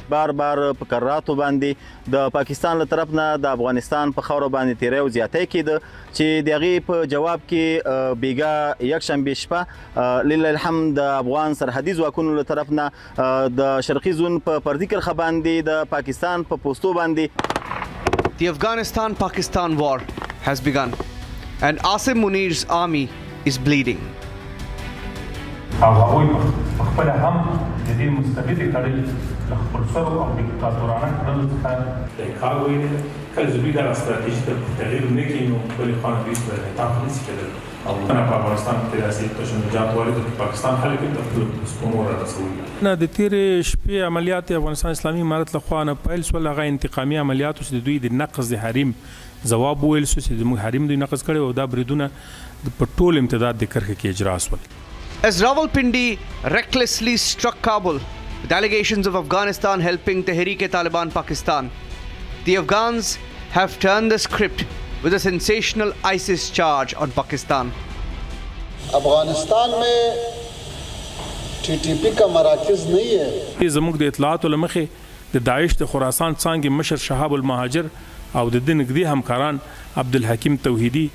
بار په قراراتو باندې د پاکستان له طرف نه د افغانستان په خاوره باندې تیری او زیاتی کېده چې د هغې په جواب کې بیګا یکشنبې شپه لله الحمد د افغان سرحدي ځواکونو له طرف نه د شرقي زون په پردي کرښه باندې د پاکستان په پوستو باندې The Afghanistan-Pakistan war has begun and Asim Munir's army is bleeding. هغوی خپل هم د دې مستبدې تړلې له خپلسرو او دیکتاتورانه کړنو څخه هغوی کله چې دوی دغه ستراتیژي ته تغییر نه کړي نو بلې خوا نه دوی سره انعطاف نشي کېدلی او نه په افغانستان کې داسې تشنجات وارد د پاکستان خلک د خپلو سپمو رارسوي نه د تېرې شپې عملیات افغانستان اسلامي امارت له خوا نه پیل شول هغه انتقامي عملیاتو چې د دوی د نقض د حریم ځواب وویل شو چې زموږ حریم دوی نقض کړی او دا بریدونه په ټول امتداد د کرښې کې اجرا شول. As Rawalpindi recklessly struck Kabul with allegations of Afghanistan helping Tehreek-e-Taliban Pakistan, the Afghans have turned the script with a sensational ISIS charge on Pakistan. Afghanistan में TTP का मराकज़ नहीं है. زموږ د اطلاعاتو له مخې د داعش د خراسان څانګې مشر شهاب المهاجر او د دې نږدې همکاران عبدالحکیم توحیدي،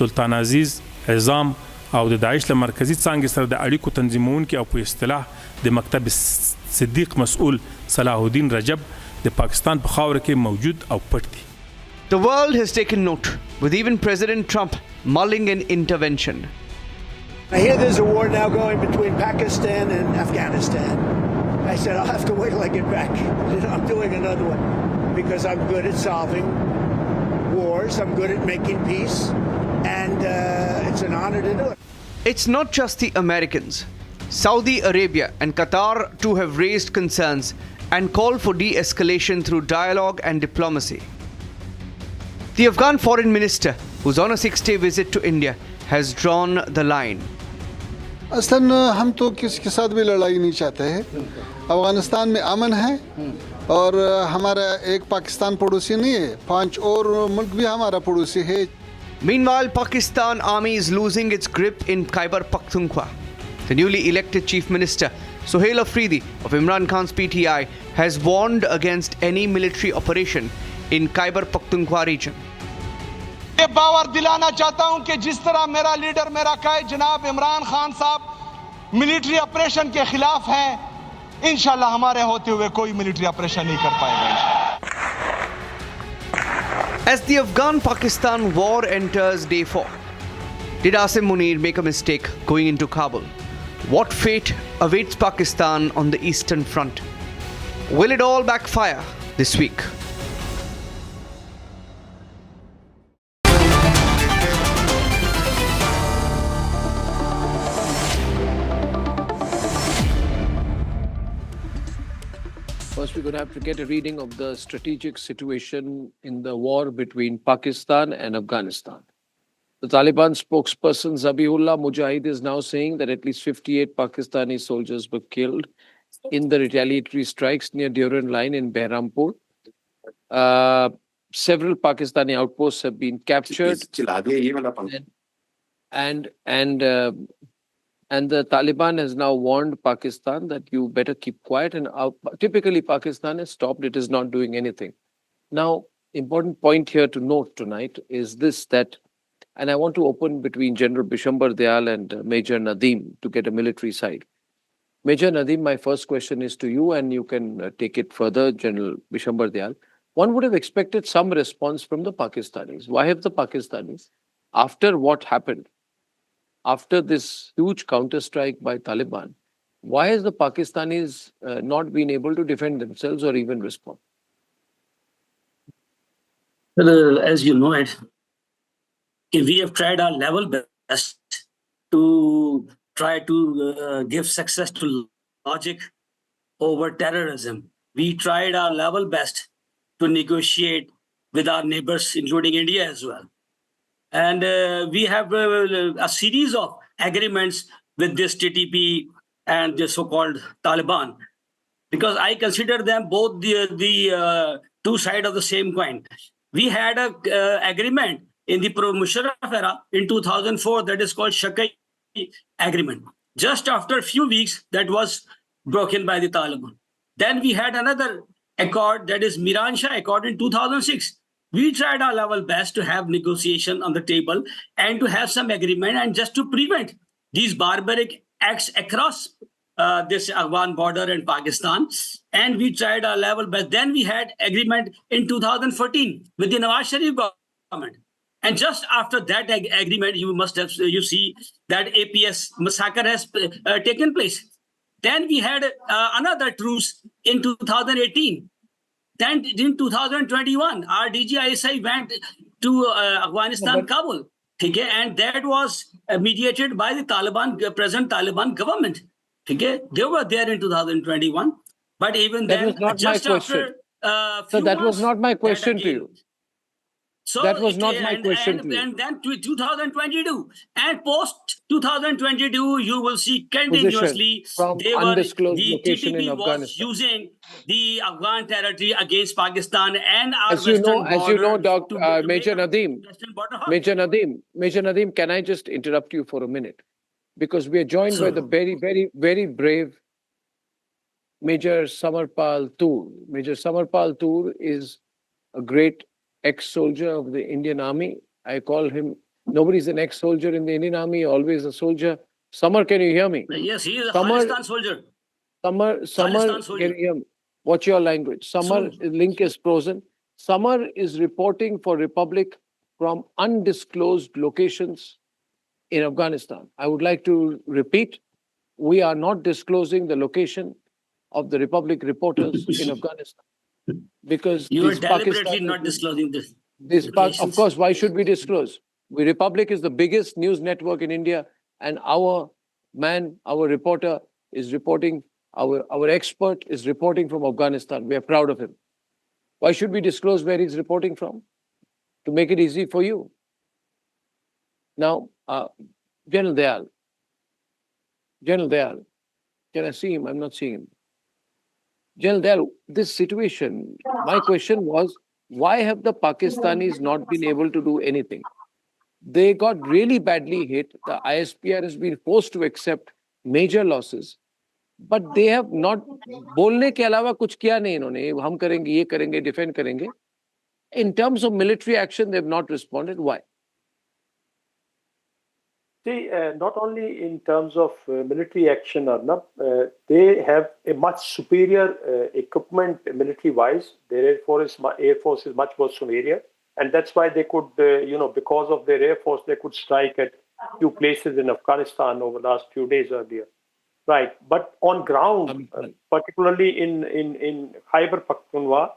سلطان عزیز، عظام او د داعش له مرکزي څانګې سره د اړیکو تنظیمونکي او په اصطلاح د مکتب صدیق مسؤل صلاح الدین رجب د پاکستان په خاوره کې موجود او پټ دي. The world has taken note, with even President Trump mulling an intervention. I hear there's a war now going between Pakistan and Afghanistan. I said, I'll have to wait till I get back. I'm doing another one because I'm good at solving wars. I'm good at making peace. And it's an honor to do it. It's not just the Americans. Saudi Arabia and Qatar too have raised concerns and called for de-escalation through dialogue and diplomacy. The Afghan foreign minister, who's on a 6-day visit to India, has drawn the line. असल हम तो किसी के साथ भी लड़ाई नहीं चाहते हैं. अफगानिस्तान में अमन है और हमारा एक पाकिस्तान पड़ोसी नहीं है, 5 और मुल्क भी हमारा पड़ोसी है. Meanwhile, Pakistan army is losing its grip in Khyber Pakhtunkhwa. The newly elected Chief Minister, Sohail Afridi of Imran Khan's PTI, has warned against any military operation in Khyber Pakhtunkhwa region. ये बावर दिलाना चाहता हूं कि जिस तरह मेरा leader मेरा कायद जनाब इमरान खान साहब मिलिट्री ऑपरेशन के खिलाफ हैं, इंशाल्लाह हमारे होते हुए कोई मिलिट्री ऑपरेशन नहीं कर पाएगा. As the Afghan-Pakistan war enters day 4, did Asim Munir make a mistake going into Kabul? What fate awaits Pakistan on the Eastern Front? Will it all backfire this week? First, we're going to have to get a reading of the strategic situation in the war between Pakistan and Afghanistan. The Taliban spokesperson Zabihullah Mujahid is now saying that at least 58 Pakistani soldiers were killed in the retaliatory strikes near Durand Line in Behrampur. Several Pakistani outposts have been captured. And the Taliban has now warned Pakistan that you better keep quiet. And typically Pakistan has stopped. It is not doing anything. Now, important point here to note tonight is this, that, and I want to open between General Bishambar Dayal and Major Nadeem to get a military side. Major Nadeem, my first question is to you, and you can take it further, General Bishambar Dayal. One would have expected some response from the Pakistanis. Why have the Pakistanis, after what happened, after this huge counter-strike by Taliban, why has the Pakistanis not been able to defend themselves or even respond? Well, as you know it, we have tried our level best to try to give success to logic over terrorism. We tried our level best to negotiate with our neighbors, including India as well. And we have a series of agreements with this TTP and the so-called Taliban, because I consider them both the two sides of the same coin. We had a agreement in the Musharraf era in 2004 that is called Shakai agreement. Just after a few weeks, that was broken by the Taliban. Then we had another accord, that is Miran Shah Accord in 2006. We tried our level best to have negotiation on the table and to have some agreement, and just to prevent these barbaric acts across this Afghan border and Pakistan. And we tried our level best. Then we had agreement in 2014 with the Nawaz Sharif government. And just after that agreement, you see that APS massacre has taken place. Then we had another truce in 2018. Then in 2021, our DGISI went to Afghanistan, Kabul. Okay? And that was mediated by the present Taliban government. Okay? They were there in 2021. But even That then, was not my just question. after So few that was months, not my that question to again. you. So That was not my question to you. and then to 2022 and post 2022, you will see Position continuously from the undisclosed location in TTP was Afghanistan. using the Afghan territory against Pakistan and our As you know, western border Major Nadeem, western border hot. Major Nadeem, can I just interrupt you for a minute? Because we are joined by Sure. the very, very, very brave Major Samarpal Toor. Major Samarpal Toor is a great ex-soldier of the Indian Army. I call him, nobody's an ex-soldier in the Indian Army, always a soldier. Samar, can you hear me? Yes, he is a Samar, Khalistan soldier. Samar, Khalistan soldier. can you hear me? What's your language? Samar, link is frozen. Samar is reporting for Republic from undisclosed locations in Afghanistan. I would like to repeat, we are not disclosing the location of the Republic reporters in Afghanistan because You are these deliberately Pakistanis, not disclosing this. of course, why should we disclose? Republic is the biggest news network in India, and our reporter is reporting, our expert is reporting from Afghanistan. We are proud of him. Why should we disclose where he's reporting from? To make it easy for you. Now, General Dayal, can I see him? I'm not seeing him. General Dayal, this situation, my question was, why have the Pakistanis not been able to do anything? They got really badly hit. The ISPR has been forced to accept major losses, but they have not. बोलने के अलावा कुछ किया नहीं इन्होंने. हम करेंगे, ये करेंगे, defend करेंगे. In terms of military action, they have not responded. Why? See, not only in terms of military action, Arnab, they have a much superior equipment military-wise. Their air force is much more superior, and that's why they could, because of their air force, they could strike at few places in Afghanistan over the last few days earlier. Right, but on ground, particularly in Khyber Pakhtunkhwa,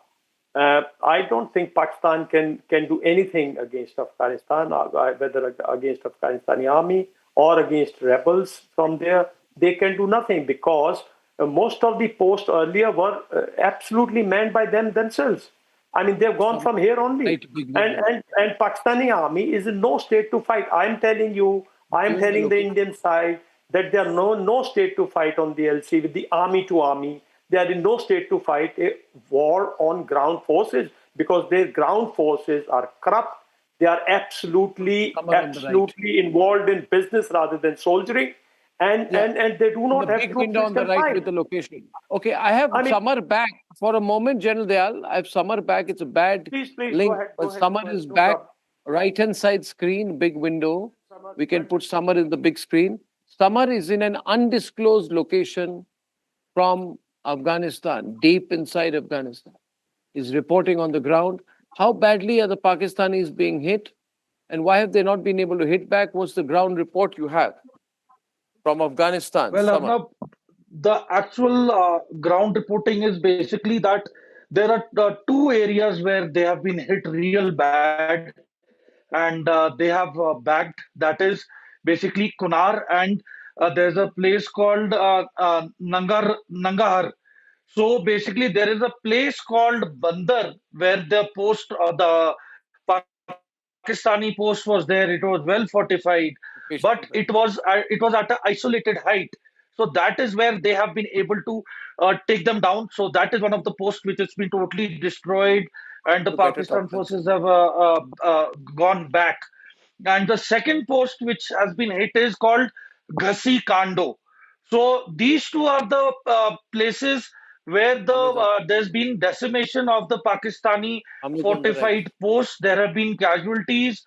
I don't think Pakistan can do anything against Afghanistan, whether against Afghanistani army or against rebels from there. They can do nothing because most of the posts earlier were absolutely manned by themselves. I mean, they've gone from here only. And Pakistani army is in no state to fight. I'm telling the Indian side that there are no state to fight on the LC with the army to army. They are in no state to fight a war on ground forces because their ground forces are corrupt. They are absolutely involved in business rather than soldiering. And they do not have big window on the right with the location. Okay, I have Samar back for a moment, General Dayal. I have Samar back. It's a bad link, but Samar is back. Right-hand side screen, big window. We can put Samar in the big screen. Samar is in an undisclosed location from Afghanistan, deep inside Afghanistan. Is reporting on the ground. How badly are the Pakistanis being hit? And why have they not been able to hit back? What's the ground report you have from Afghanistan? Well, Arnab, the actual ground reporting is basically that there are two areas where they have been hit real bad and they have bagged. That is basically Kunar and there's a place called Nangahar. So basically, there is a place called Bandar where the Pakistani post was there. It was well fortified, but it was at an isolated height. So that is where they have been able to take them down. So that is one of the posts which has been totally destroyed, and the To better Pakistan talk then. forces have gone back. And the second post which has been hit is called Ghasi Kando. So these two are the places where there's been decimation of the Pakistani Hamid on the right. fortified posts. There have been casualties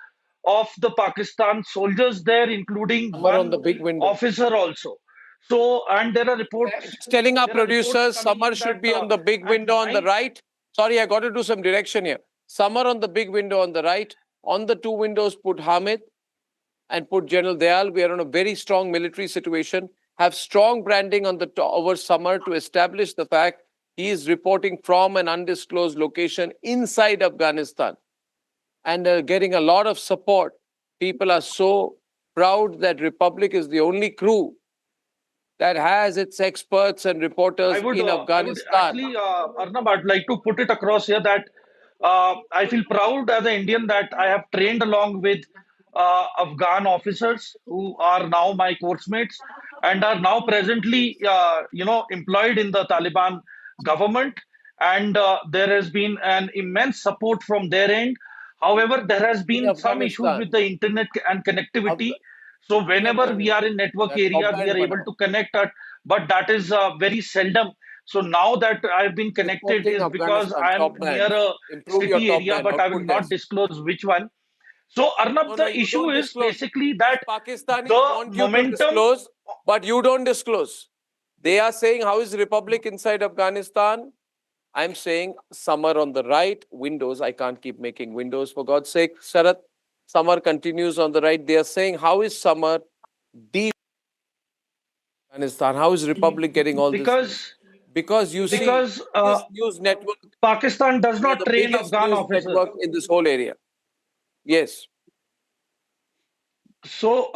of the Pakistan soldiers there, including Samar on one the big window. officer also. So, and there are reports. Telling our There are reports producers, coming Samar in should that be on the big at window on the night. right. Sorry, I got to do some direction here. Samar on the big window on the right. On the two windows, put Hamid and put General Dayal. We are in a very strong military situation. Have strong branding on the top over Samar to establish the fact he is reporting from an undisclosed location inside Afghanistan and getting a lot of support. People are so proud that Republic is the only crew that has its experts and reporters in I would Afghanistan. actually, Arnab, I'd like to put it across here that I feel proud as an Indian that I have trained along with Afghan officers who are now my course mates and are now presently, employed in the Taliban government. And there has been an immense support from their end. However, there has In been some issues Afghanistan. with the internet and connectivity. So In whenever we are in Afghanistan. network That top areas, we band are able banao. to connect, but that is very seldom. So now that I've been connected Reporting is because Afghanistan, I am top near band. a Improve your city top area, band, but I will output not gas. disclose which one. So Arnab, No, the you issue don't is disclose. basically that Pakistanis the want you to momentum. disclose, but you don't disclose. They are saying, how is Republic inside Afghanistan? I'm saying Samar on the right, Windows. I can't keep making Windows for God's sake. Sharat, Samar continues on the right. They are saying, how is Samar deep in Afghanistan? How is Republic getting all this news? because Because you see, because this news network, Pakistan does we are not the train biggest Afghan news officers. network in this whole area. Yes. So,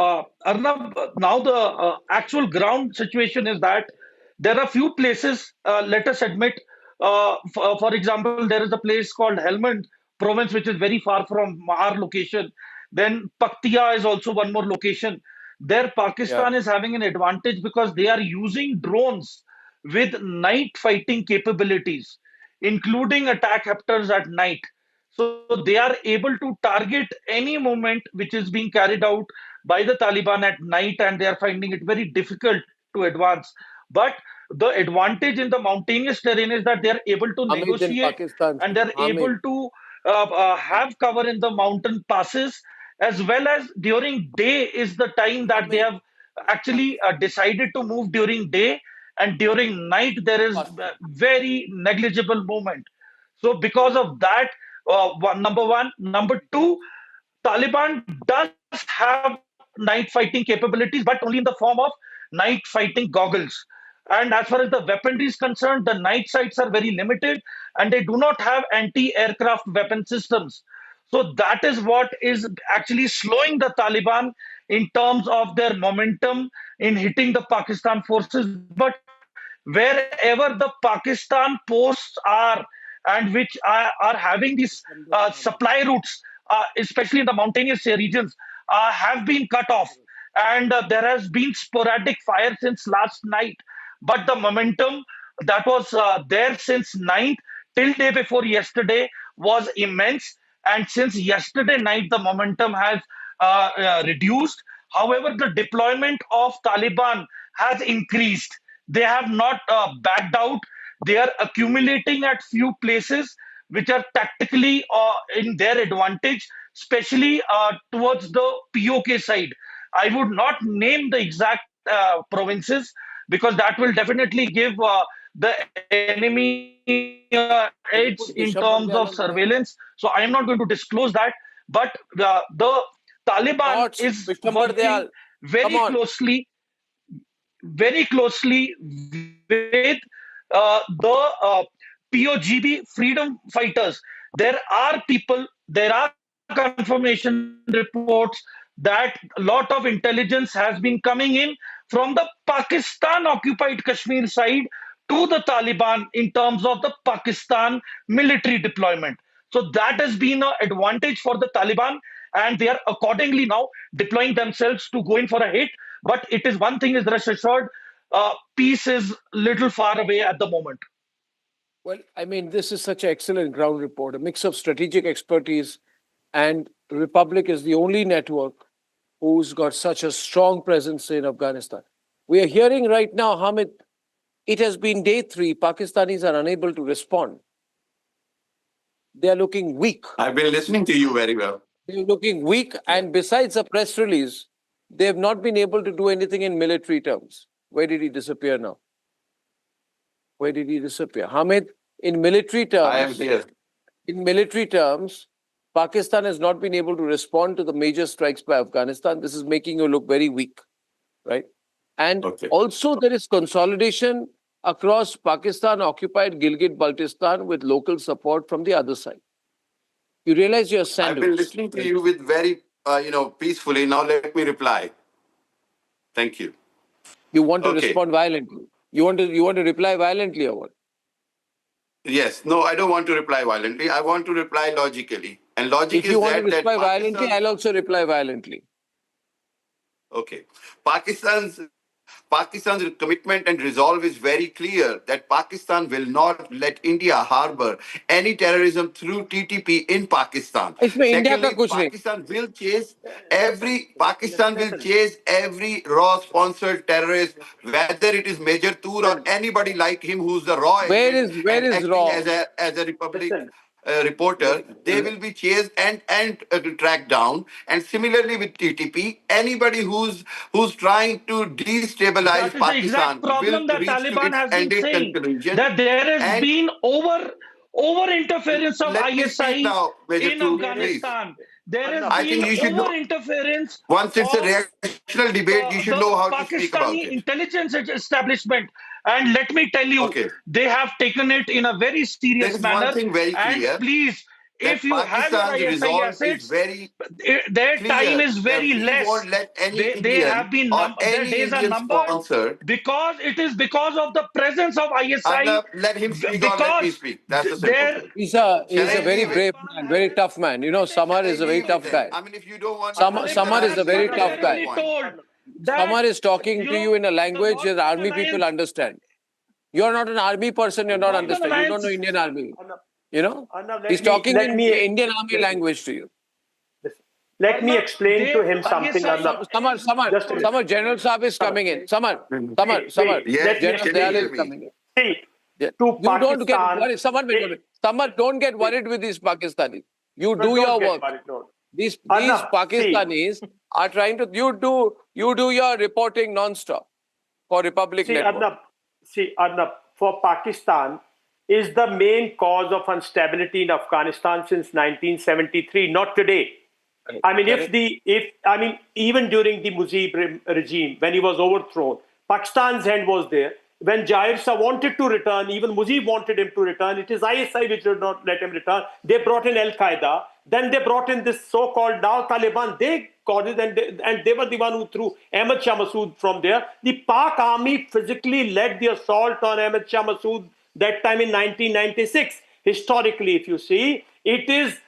Arnab, now the actual ground situation is that there are few places, let us admit, for example, there is a place called Helmand province, which is very far from our location. Then Paktia is also one more location. There, Yeah. Pakistan is having an advantage because they are using drones with night fighting capabilities, including attack hepters at night. So they are able to target any movement which is being carried out by the Taliban at night, and they are finding it very difficult to advance. But the advantage in the mountainous terrain is that they are able to Hamid in negotiate Pakistan. and they're Hamid. able to have cover in the mountain passes, as well as during day is the time that they Hamid. have actually decided to move during day, and during night there is very negligible movement. So because of that, number one, number two, Taliban does have night fighting capabilities, but only in the form of night fighting goggles. And as far as the weaponry is concerned, the night sights are very limited and they do not have anti aircraft weapon systems. So that is what is actually slowing the Taliban in terms of their momentum in hitting the Pakistan forces. But wherever the Pakistan posts are and which are having these supply routes, especially in the mountainous regions, have been cut off. And there has been sporadic fire since last night. But the momentum that was there since ninth till day before yesterday was immense. And since yesterday night, the momentum has reduced. However, the deployment of Taliban has increased. They have not backed out. They are accumulating at few places which are tactically in their advantage, especially towards the POK side. I would not name the exact provinces because that will definitely give the enemy Can you edge put in Bishambar terms Dayal of on the right? surveillance. So I am not going to disclose that. But the Taliban Thoughts, is Bishambar working Dayal. Come on. very closely with the POGB freedom fighters. There are people, there are confirmation reports that a lot of intelligence has been coming in from the Pakistan occupied Kashmir side to the Taliban in terms of the Pakistan military deployment. So that has been an advantage for the Taliban, and they are accordingly now deploying themselves to go in for a hit. But it is one thing is rest assured, peace is little far away at the moment. Well, I mean, this is such an excellent ground report, a mix of strategic expertise, and Republic is the only network who's got such a strong presence in Afghanistan. We are hearing right now, Hamid, it has been day 3, Pakistanis are unable to respond. They are looking weak. I've been listening to you very well. They're looking weak, and besides a press release, they have not been able to do anything in military terms. Where did he disappear now? Where did he disappear? Hamid, in military terms, I am here. In military terms, Pakistan has not been able to respond to the major strikes by Afghanistan. This is making you look very weak, right? And also there is consolidation across Pakistan-occupied Gilgit-Baltistan with local support from the other side. You realize you're sandwiched. I've been listening to you with very, peacefully. Now let me reply. Thank you. You want to respond violently. You want to reply violently or what? Yes. No, I don't want to reply violently. I want to reply logically. And logic If you want to that reply violently, I'll also reply violently. Okay. Pakistan's commitment and resolve is very clear that Pakistan will not let India harbor any terrorism through TTP in Pakistan. Secondly, Pakistan will chase every raw-sponsored terrorist, whether it is Major Tur or anybody like him who's the raw agent acting raw? as a Republic reporter. They will be chased and tracked down. And similarly with TTP, anybody who's trying to destabilize That is the Pakistan exact problem that will reach Taliban to has its been ended saying, conclusion. that there has And been over interference of let me ISI speak now, Major in Tur, Afghanistan. There has I think been you should know. over interference. Once it's a rational debate, you should know how to speak about Pakistani it. intelligence establishment, and let me tell you, they have taken it in a very serious There is manner. one thing very And clear, please, that if you have your Pakistan's ISI resolve is assets, very their clear time is that very we less. won't let any They have Indian been or their any days are Indian numbered, sponsored. because it is because of the presence of ISI. Let him speak or let me speak. That's a simple thing. He's a very brave man, very tough man. You know, Samar is a very tough guy. I mean, if you don't want Samar is a very tough guy. Samar is talking to you in a language that army people understand. You're not an army person, you're not understanding. You don't know Indian army. You know? He's talking in Indian army language to you. Let me explain to him something. Samar, General Saab is coming in. Samar, General Dayal is coming in. You don't get worried. Samar, don't get worried with these Pakistanis. You do your work. These Pakistanis are trying to. You do your reporting non-stop for Republic Network. Arnab, for Pakistan is the main cause of instability in Afghanistan since 1973, not today. I mean, even during the Mujib regime, when he was overthrown, Pakistan's hand was there. When Zahir Shah wanted to return, even Mujib wanted him to return. It is ISI which did not let him return. They brought in Al-Qaeda. Then they brought in this so-called now Taliban. They called it, and they were the one who threw Ahmad Shah Massoud from there. The Pak army physically led the assault on Ahmad Shah Massoud that time in 1996. Historically, if you see, it is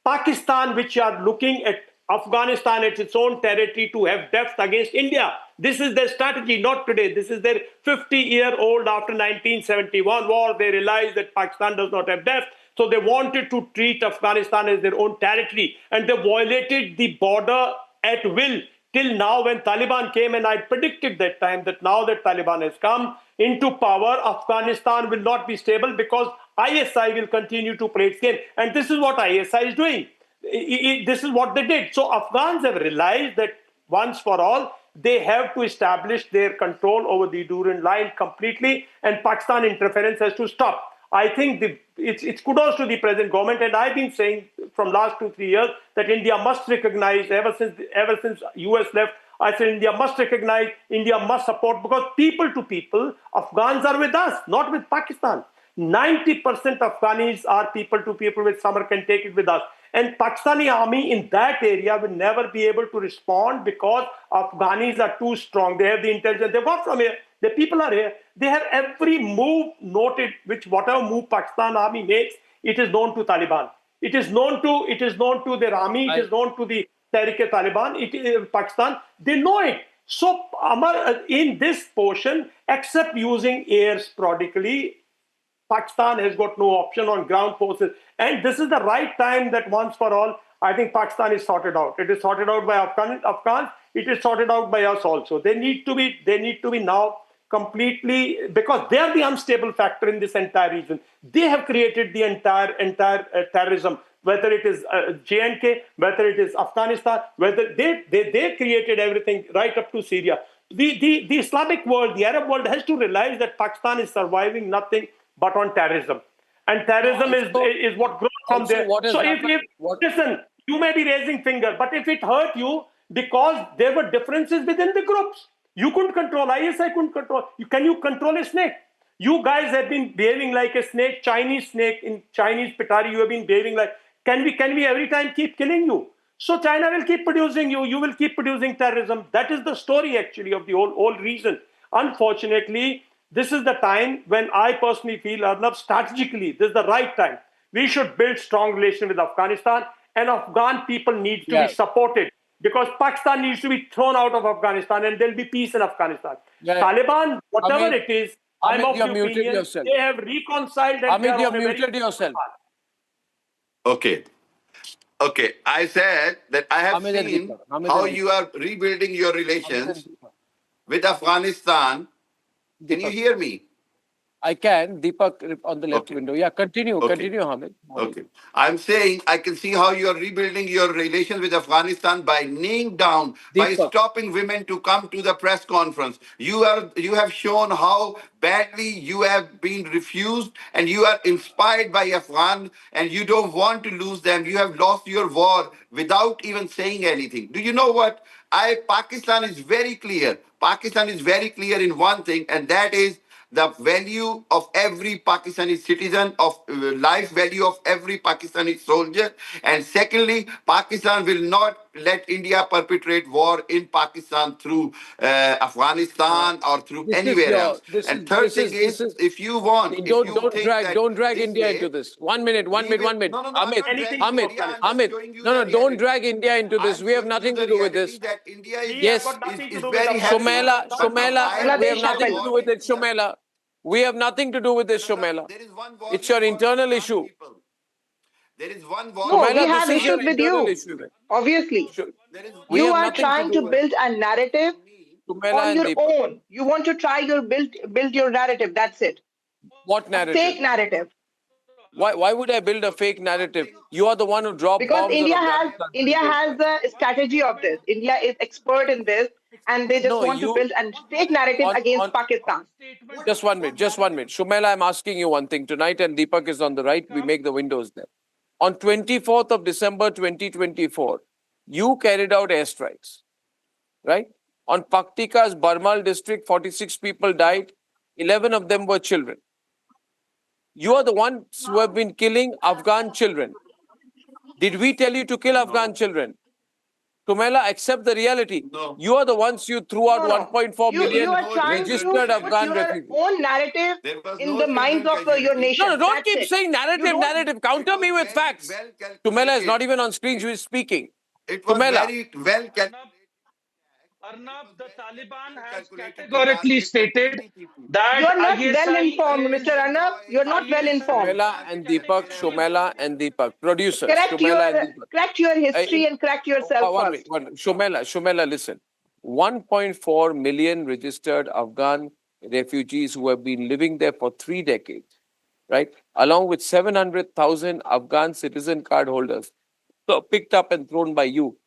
Pakistan which are looking at Afghanistan at its own territory to have depth against India. This is their strategy, not today. This is their 50-year-old after 1971 war. They realized that Pakistan does not have depth. So they wanted to treat Afghanistan as their own territory. And they violated the border at will till now when Taliban came. And I predicted that time that now that Taliban has come into power, Afghanistan will not be stable because ISI will continue to play its game. And this is what ISI is doing. This is what they did. So Afghans have realized that once for all, they have to establish their control over the Durand line completely, and Pakistan interference has to stop. I think it's kudos to the present government, and I've been saying from last 2-3 years that India must recognize, ever since US left, I said India must recognize, India must support, because people to people, Afghans are with us, not with Pakistan. 90% Afghanis are people to people with Samar can take it with us. And Pakistani army in that area will never be able to respond because Afghanis are too strong. They have the intelligence. They got from here. The people are here. They have every move noted, which whatever move Pakistan army makes, it is known to Taliban. It is known to their army. It is known to the Tehrik-e-Taliban. Pakistan. They know it. So, Amar, in this portion, except using air sporadically, Pakistan has got no option on ground forces. And this is the right time that once for all, I think Pakistan is sorted out. It is sorted out by Afghans. It is sorted out by us also. They need to be now completely, because they are the unstable factor in this entire region. They have created the entire terrorism, whether it is J&K, whether it is Afghanistan, whether they created everything right up to Syria. The Islamic world, the Arab world has to realize that Pakistan is surviving nothing but on terrorism. And terrorism is what grows from there. So listen, you may be raising finger, but if it hurt you because there were differences within the groups, you couldn't control ISI, couldn't control. Can you control a snake? You guys have been behaving like a snake, Chinese snake in Chinese Pitari. You have been behaving like. Can we every time keep killing you? So China will keep producing you. You will keep producing terrorism. That is the story actually of the whole reason. Unfortunately, this is the time when I personally feel, Arnab, strategically, this is the right time. We should build strong relations with Afghanistan, and Afghan people need to be supported, because Pakistan needs to be thrown out of Afghanistan and there'll be peace in Afghanistan. Taliban, whatever it is, I'm of the opinion they have reconciled and Amit, you muted yourself. Okay. Okay. I said that I have seen how you are rebuilding your relations with Afghanistan. Can you hear me? I can. Deepak on the left window. Yeah, continue, Hamid. Okay. I'm saying I can see how you are rebuilding your relations with Afghanistan by kneeling down, by stopping women to come to the press conference. You have shown how badly you have been refused, and you are inspired by Afghan, and you don't want to lose them. You have lost your war without even saying anything. Do you know what? Pakistan is very clear. Pakistan is very clear in one thing, and that is the value of every Pakistani citizen, of life value of every Pakistani soldier. And secondly, Pakistan will not let India perpetrate war in Pakistan through Afghanistan or through anywhere else. And third thing is, if you want, don't drag India into this. 1 minute. Amit. No, don't drag India into this. We have nothing to do with this. Yes, Shumela, we have nothing to do with it, Shumela. We have nothing to do with this, Shumela. It's your internal issue. There is one No, we have issues with you. Obviously. You are trying to build a narrative on your own. You want to try build your narrative. That's it. What narrative? A fake narrative. Why would I build a fake narrative? You are the one who dropped because bombs. India has the strategy of this. India is expert in this, and they just want to build a fake narrative against Pakistan. Just 1 minute. Shumela, I'm asking you one thing. Tonight, and Deepak is on the right, we make the windows there. On 24th of December 2024, you carried out airstrikes, right? On Paktika's Barmal district, 46 people died. 11 of them were children. You are the ones who have been killing Afghan children. Did we tell you to kill Afghan children? Tumela, accept the reality. No. You are the ones you threw out 1.4 million registered Afghan refugees. Own narrative in the minds of your nation. No, don't keep saying narrative. Counter me with facts. Tumela is not even on screen. She is speaking. It was very well calculated. Arnab, the Taliban has categorically stated that you're not well informed, Mr. Arnab. You're not well informed. Shumela and Deepak, producers. Correct your history and correct yourself first. Shumela, listen. 1.4 million registered Afghan refugees who have been living there for 3 decades, right? Along with 700,000 Afghan citizen card holders, picked up and thrown by you.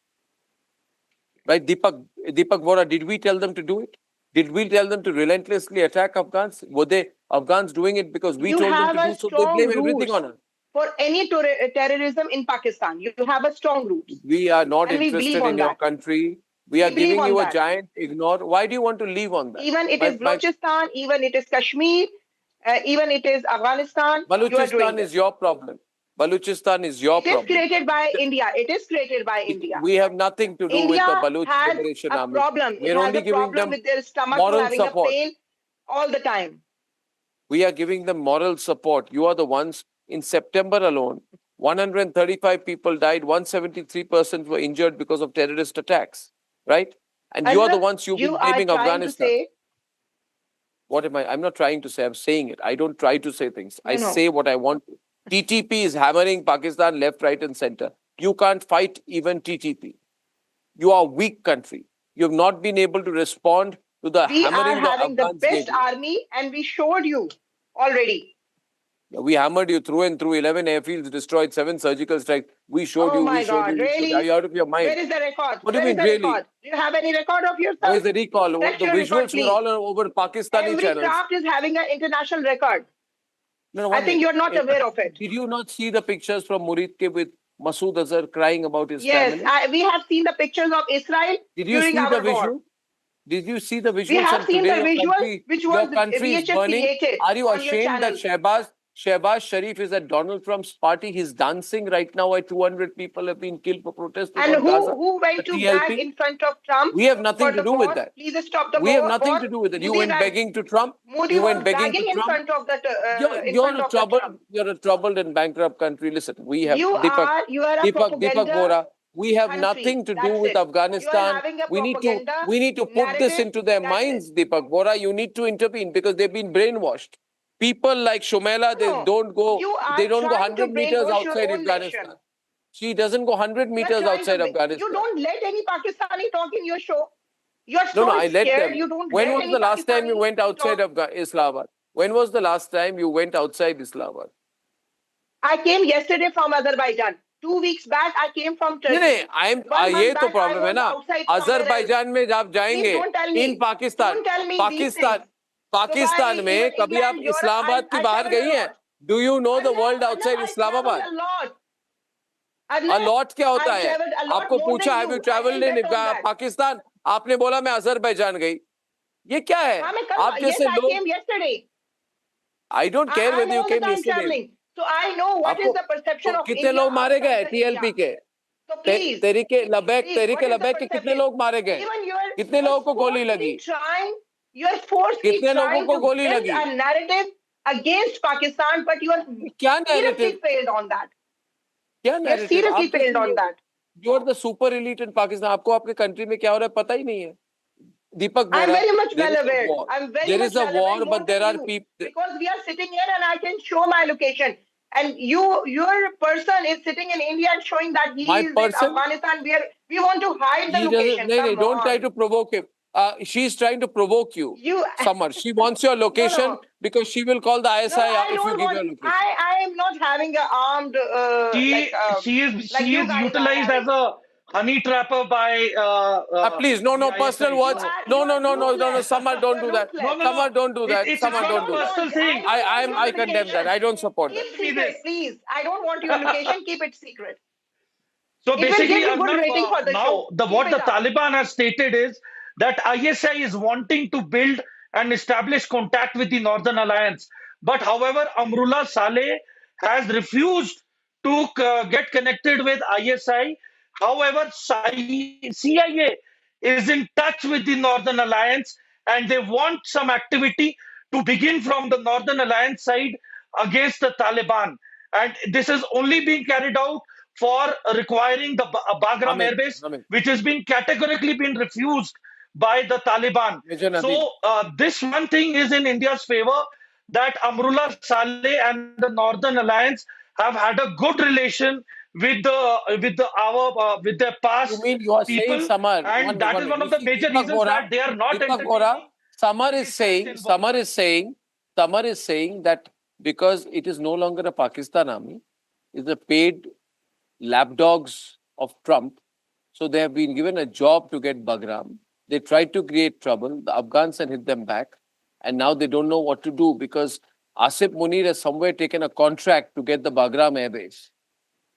Right, Deepak Vora, did we tell them to do it? Did we tell them to relentlessly attack Afghans? Were they Afghans doing it because we told them to do so? They blame everything on us. For any terrorism in Pakistan, you have a strong root. We are not interested in your country. We are giving you a giant ignore. Why do you want to leave on that? Even it is Balochistan, even it is Kashmir, even it is Afghanistan. Balochistan is your problem. Balochistan is your problem. It is created by India. It is created by India. We have nothing to do with the Baloch Liberation Army. We are only giving them with their stomach having a pain all the time. We are giving them moral support. You are the ones. In September alone, 135 people died. 173% were injured because of terrorist attacks. Right? And you are the ones you've been you are blaming trying to Afghanistan. say. What am I? I'm not trying to say, I'm saying it. I don't try to say things. I No. say what I want to. TTP is hammering Pakistan left, right, and center. You can't fight even TTP. You are a weak country. You have not been able to respond to the We are hammering the having the Afghans best gave you. army, and we showed you already. We hammered you through and through. 11 airfields destroyed, 7 surgical strikes. We showed Oh you, my we showed God, you, we showed you. Are really? you out of your mind? Where is the record? What do you Where is mean, the really? record? Do you have any record of yourself? Where's the recall? Fetch The your record, visuals were please. all over Pakistani Every channels. craft is having an international record. No, I think you're not aware of it. Did you not see the pictures from Muridke with Masood Azhar crying about his Yes, family? we have seen the pictures of Israel Did you during see the our war. visual? Did you see the We visuals? have And seen today the visual, which your was country is VHF burning. created Are you on your ashamed that channel. Shehbaz Sharif is at Donald Trump's party? He's dancing right now. Where 200 people have been killed for protesting And on Gaza. who went The to TLP? beg in front of Trump We have nothing for to the do with war? that. Please stop the We have war. nothing to do with it. You Modi went begging to Trump. Modi You was went begging to begging in Trump. front of the You're a troubled and bankrupt country. Listen, we have you are a Deepak propaganda Vora. We have country. nothing to do That's with it. You are Afghanistan. having a We need propaganda to put this narrative. into their That's minds, Deepak Vora. You need to intervene because they've been brainwashed. People like Shumela, they don't go You are they don't go trying to 100 meters brainwash your outside own Afghanistan. nation. She doesn't go 100 You are meters trying outside to. Afghanistan. You don't let any Pakistani talk in your show. You're No, so I let scared. them. You don't When let was any the last time you Pakistani went outside talk. of Islamabad? When was the last time you went outside Islamabad? I came yesterday from Azerbaijan. 2 weeks back, I came from Turkey. नहीं ये तो problem है ना Azerbaijan में आप जाएंगे इन पाकिस्तान पाकिस्तान में कभी आप इस्लामाबाद की बाहर गई हैं do you know the world outside Islamabad a lot क्या होता है आपको पूछा have you travelled in Pakistan आपने बोला मैं अजरबैजान गई ये क्या है आप जैसे लोग I don't care whether you came yesterday So I know what is the perception of कितने लोग मारे गए टीएलपी के तरीके लबैक के कितने लोग मारे गए कितने लोगों को गोली लगी कितने लोगों को गोली लगी a narrative against Pakistan, but you are क्या seriously failed on that. क्या You are seriously failed on that. You are the super elite in Pakistan. आपको आपके कंट्री में क्या हो रहा है पता ही नहीं है Deepak Bora, I'm very much well aware. I'm very there much is a well war, aware but there are you, people. Because we are sitting here and I can show my location. And your person is sitting in India and showing that he is in Afghanistan. We want to hide the location. Don't try to provoke him. She's trying to provoke you. Summer. She wants your location because she will call the ISI if you give her location. I am not having an armed. She is utilized as a honey trapper by. Please, no personal words. No. Summer, don't do that. Summer, don't do that. Summer, don't do that. I condemn that. I don't support that. Keep secret, please. I don't want your location. Keep it secret. So basically, now what the Taliban has stated is that ISI is wanting to build and establish contact with the Northern Alliance. But however, Amrullah Saleh has refused to get connected with ISI. However, CIA is in touch with the Northern Alliance and they want some activity to begin from the Northern Alliance side against the Taliban. And this is only being carried out for requiring the Bagram airbase, which has been categorically been refused by the Taliban. So this one thing is in India's favor, that Amrullah Saleh and the Northern Alliance have had a good relation with their past you mean you are people, saying Samar, and that is one of the major reasons that they are not entertaining. Samar is saying that because it is no longer a Pakistan army, it's a paid lapdogs of Trump, so they have been given a job to get Bagram. They tried to create trouble. The Afghans had hit them back, and now they don't know what to do because Asif Munir has somewhere taken a contract to get the Bagram airbase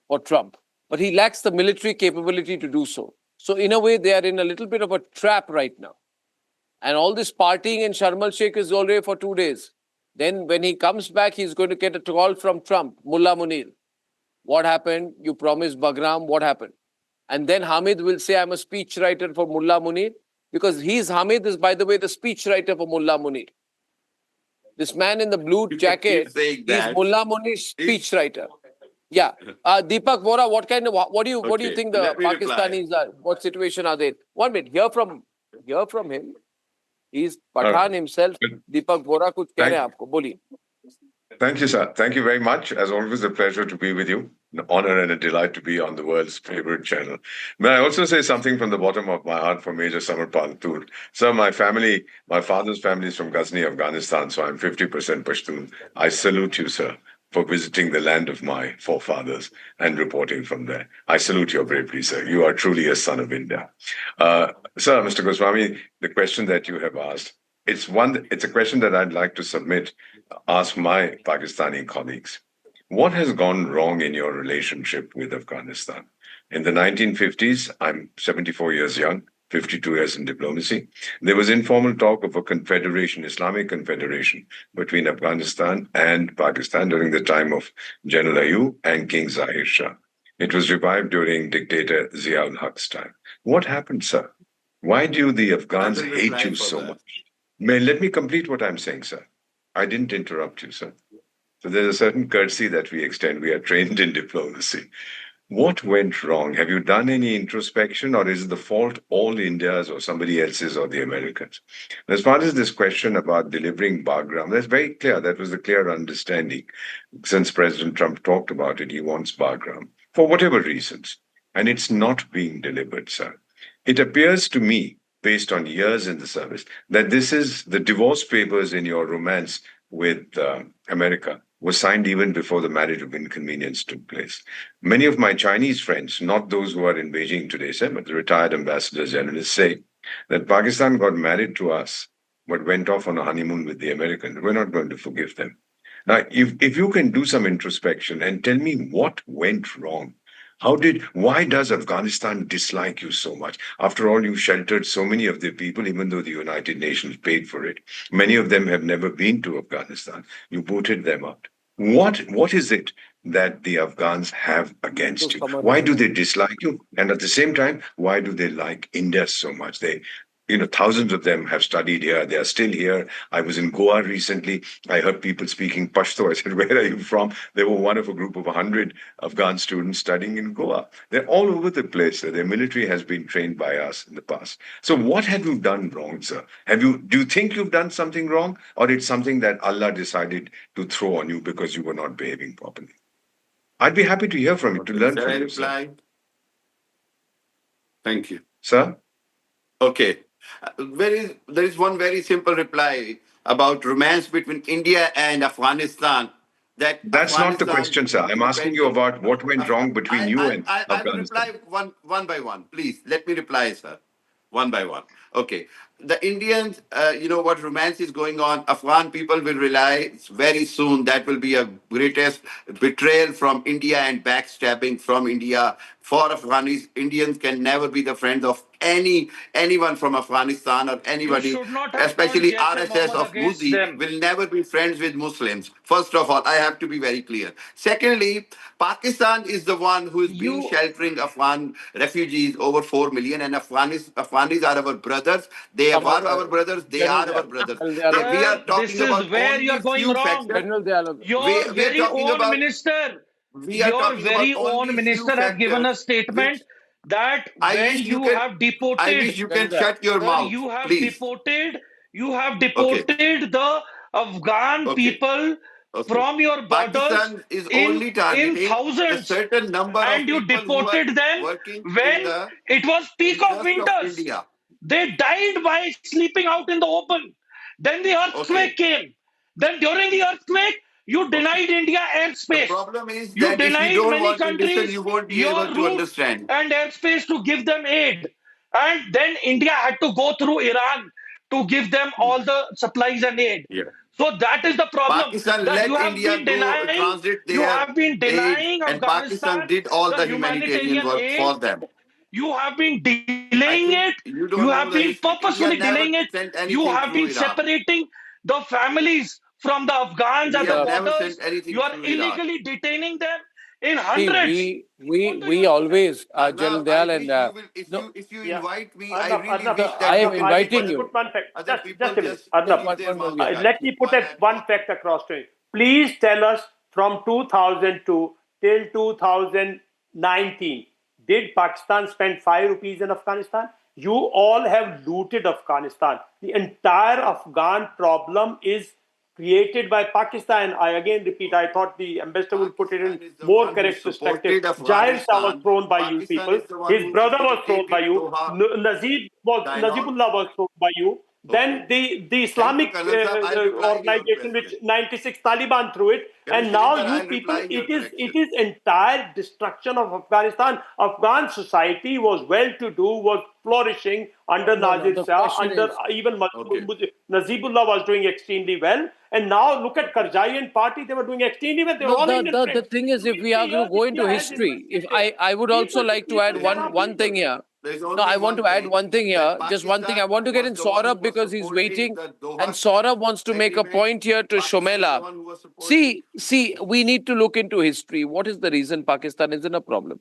for Trump, but he lacks the military capability to do so. So in a way, they are in a little bit of a trap right now. And all this partying in Sharm el-Sheikh is already for 2 days. Then when he comes back, he's going to get a call from Trump, Mullah Munir. What happened? You promised Bagram. What happened? And then Hamid will say, I'm a speechwriter for Mullah Munir. Because Hamid is, by the way, the speechwriter for Mullah Munir. This man in the blue jacket is Mullah Munir's speechwriter. Yeah. Deepak Vora, what do you think the Pakistanis are? What situation are they? 1 minute. Hear from hear from him. He's Pathan himself. Deepak Bora कुछ कह रहे हैं आपको, बोलिए. Thank you, sir. Thank you very much. As always, a pleasure to be with you. An honor and a delight to be on the world's favorite channel. May I also say something from the bottom of my heart for Major Samarpal Tur? Sir, my father's family is from Ghazni, Afghanistan, so I'm 50% Pashtun. I salute you, sir, for visiting the land of my forefathers and reporting from there. I salute your bravery, sir. You are truly a son of India. Sir, Mr. Goswami, the question that you have asked, it's a question that I'd like to ask my Pakistani colleagues. What has gone wrong in your relationship with Afghanistan? In the 1950s, I'm 74 years young, 52 years in diplomacy. There was informal talk of a confederation, Islamic confederation, between Afghanistan and Pakistan during the time of General Ayub and King Zahir Shah. It was revived during dictator Zia-ul Haq's time. What happened, sir? Why do the Afghans hate you so much? Let me complete what I'm saying, sir. I didn't interrupt you, sir. So there's a certain courtesy that we extend. We are trained in diplomacy. What went wrong? Have you done any introspection, or is the fault all India's or somebody else's or the Americans? As far as this question about delivering Bagram, that's very clear. That was the clear understanding. Since President Trump talked about it, he wants Bagram for whatever reasons. And it's not being delivered, sir. It appears to me, based on years in the service, that this is the divorce papers in your romance with America was signed even before the marriage of inconvenience took place. Many of my Chinese friends, not those who are in Beijing today, sir, but the retired ambassadors, journalists say that Pakistan got married to us, but went off on a honeymoon with the Americans. We're not going to forgive them. Now, if you can do some introspection and tell me what went wrong, why does Afghanistan dislike you so much? After all, you sheltered so many of their people, even though the United Nations paid for it. Many of them have never been to Afghanistan. You booted them out. What is it that the Afghans have against you? Why do they dislike you? And at the same time, why do they like India so much? Thousands of them have studied here. They are still here. I was in Goa recently. I heard people speaking Pashto. I said, where are you from? They were one of a group of 100 Afghan students studying in Goa. They're all over the place. Their military has been trained by us in the past. So what have you done wrong, sir? Do you think you've done something wrong? Or it's something that Allah decided to throw on you because you were not behaving properly? I'd be happy to hear from you, to learn from you, sir. Thank you. Sir? Okay. There is one very simple reply about romance between India and Afghanistan. That's not the question, sir. I'm asking you about what went wrong between you and Afghanistan. I will reply one by one. Please, let me reply, sir. One by one. Okay. The Indians, what romance is going on. Afghan people will realize very soon that will be a greatest betrayal from India and backstabbing from India for Afghanis. Indians can never be the friends of anyone from Afghanistan or anybody, especially RSS of Modi, will never be friends with Muslims. First of all, I have to be very clear. Secondly, Pakistan is the one who is being sheltering Afghan refugees, over 4 million, and Afghanis are our brothers. They are our brothers. They are our brothers. We are talking about where you're going wrong. Your very own minister, your very own minister has given a statement that when you have deported, I wish you can shut your mouth, please. You have deported the Afghan people from your borders Pakistan is only targeting in thousands, a certain number and of you people deported them when it was peak of winters. They died by sleeping out in the open. Then the earthquake came. Then during the earthquake, you denied India airspace. The problem is You that if you denied don't many want to countries listen, you won't be your able to route understand. and airspace to give them aid. And then India had to go through Iran to give them all the supplies and aid. So that is the problem. Pakistan That let you have India been go denying, transit you their have been denying aid, and Pakistan Afghanistan did all the humanitarian work aid. for them. You have been delaying it. You know have the been history. purposefully India never delaying it. sent You anything have through been Iran. separating the families from the Afghans at the India never borders. sent anything You are through Iran. illegally detaining them in See, hundreds. we always, General Dayal, and If you invite me, I Arnab, really Arnab, wish that I am Arnab, inviting I'll you. put one fact. other Just people a minute. just Arnab, keep their mouth shut. let me put one fact across to you. Please tell us from 2002 till 2019, did Pakistan spend 5 rupees in Afghanistan? You all have looted Afghanistan. The entire Afghan problem is created by Pakistan. I again repeat, I thought the ambassador will put it in more correct perspective. Zahir Shah was thrown by you people. His brother was thrown by you. Nazibullah was thrown by you. Then the Islamic organization, which 96 Taliban threw it, and now you people, it is entire destruction of Afghanistan. Afghan society was well-to-do, was flourishing under Nazir Shah, under even Nazibullah was doing extremely well. And now look at Karzai party, they were doing extremely well. They were all The thing is, if we are going to go into history, if I would also like to add one thing here. No, I want to add one thing here. Just one thing. I want to get in Saurabh because he's waiting. And Saurabh wants to make a point here to Shomela. See, we need to look into history. What is the reason Pakistan isn't a problem?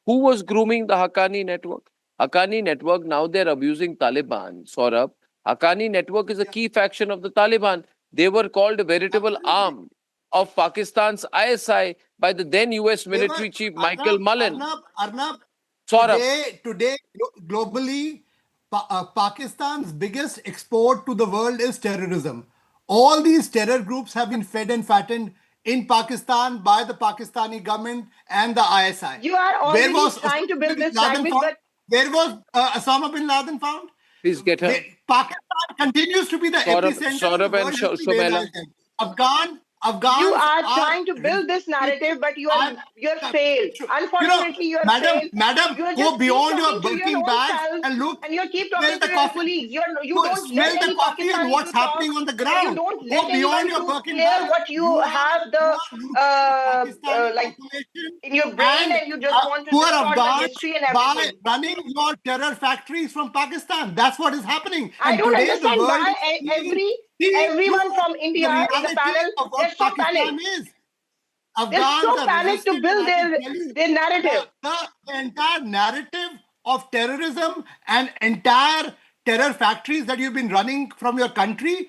Who was grooming the Haqqani network? Haqqani network, now they're abusing Taliban, Saurabh. Haqqani network is a key faction of the Taliban. They were called a veritable arm of Pakistan's ISI by the then US military chief Michael Mullen. Arnab, Saurabh. today globally, Pakistan's biggest export to the world is terrorism. All these terror groups have been fed and fattened in Pakistan by the Pakistani government and the ISI. You are already trying to build this language, but where was Osama bin Laden found? Please get her. Pakistan continues to be the epicenter. Saurabh and Shomela. Afghans you are trying to build this narrative, but you're failed. Unfortunately, you're failed. Madam, go beyond your Birkin bag and look. And you keep talking to your colleagues. You don't smell let the coffee and what's happening on the ground. You don't go let beyond your Birkin bag. What you have like in your brain, and you just want to distort the history and everything. By running your terror factories from Pakistan, that's what is happening. I don't understand why everyone from India in the panel, they're so panicked. They're so panicked to build their narrative. The entire narrative of terrorism and entire terror factories that you've been running from your country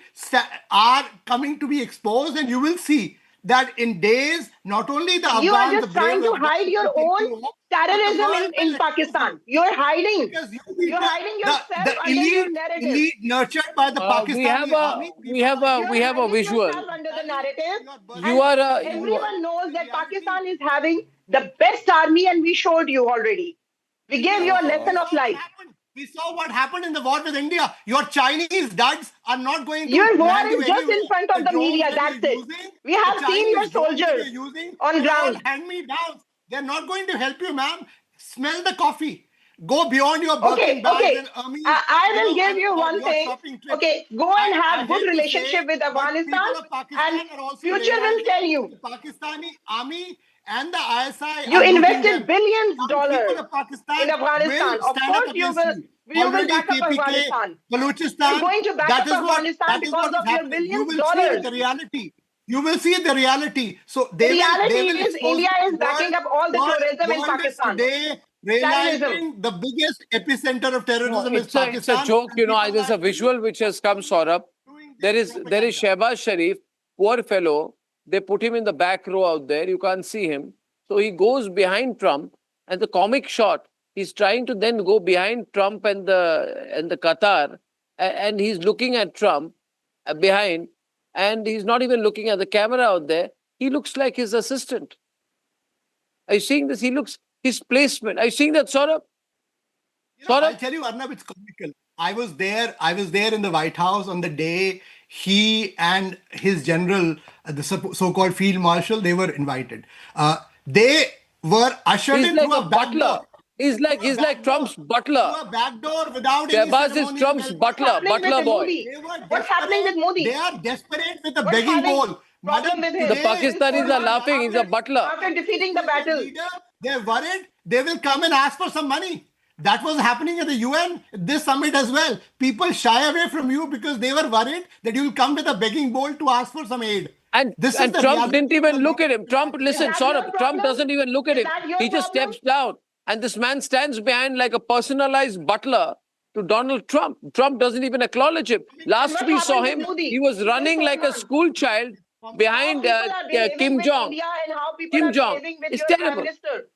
are coming to be exposed, and you will see that in days, not only the Afghans... You are just trying to hide your own terrorism in Pakistan. You're hiding. You're hiding yourself under your narrative. Elite nurtured by the Pakistani army. We have a visual. Under the narrative. You are everyone knows that Pakistan is having the best army, and we showed you already. We gave you a lesson of life. We saw what happened in the war with India. Your Chinese duds are not going to... Your war is just in front of the media, that's it. We have seen your soldiers on ground. Hand-me-downs. They're not going to help you, ma'am. Smell the coffee. Go beyond your Birkin bags and army. I will give you one thing. Okay, go and have good relationship with Afghanistan, and future will tell you. The Pakistani army and the ISI... You invested billions of dollars in Afghanistan. Of course, you will back up Afghanistan. Balochistan, you're going to back up Afghanistan because of your billions of dollars. You will see the reality. So the reality is India is backing up all the terrorism in Pakistan. Today, realizing the biggest epicenter of terrorism is Pakistan. It's a joke, there's a visual which has come, Saurabh. There is Shehbaz Sharif, poor fellow. They put him in the back row out there. You can't see him. So he goes behind Trump, and the comic shot, he's trying to then go behind Trump and the Qatar, and he's looking at Trump behind, and he's not even looking at the camera out there. He looks like his assistant. Are you seeing this? He looks, his placement. Are you seeing that, Saurabh? I'll tell you, Arnab, it's comical. I was there in the White House on the day he and his general, the so-called field marshal, they were invited. They were ushered in through a back door. He's like Trump's butler. Through a back door without any Shehbaz ceremony. is Trump's butler boy. What's happening with Modi? They are desperate with a begging bowl. Madam, the Pakistanis are laughing. He's a butler. After defeating the battle, they're worried. They will come and ask for some money. That was happening at the UN, this summit as well. People shy away from you because they were worried that you will come with a begging bowl to ask for some aid. And Trump didn't even look at him. Trump, listen, Saurabh, Trump doesn't even look at him. He just steps down. And this man stands behind like a personalized butler to Donald Trump. Trump doesn't even acknowledge him. Last we saw him, he was running like a school child behind Kim Jong. Kim Jong. It's terrible.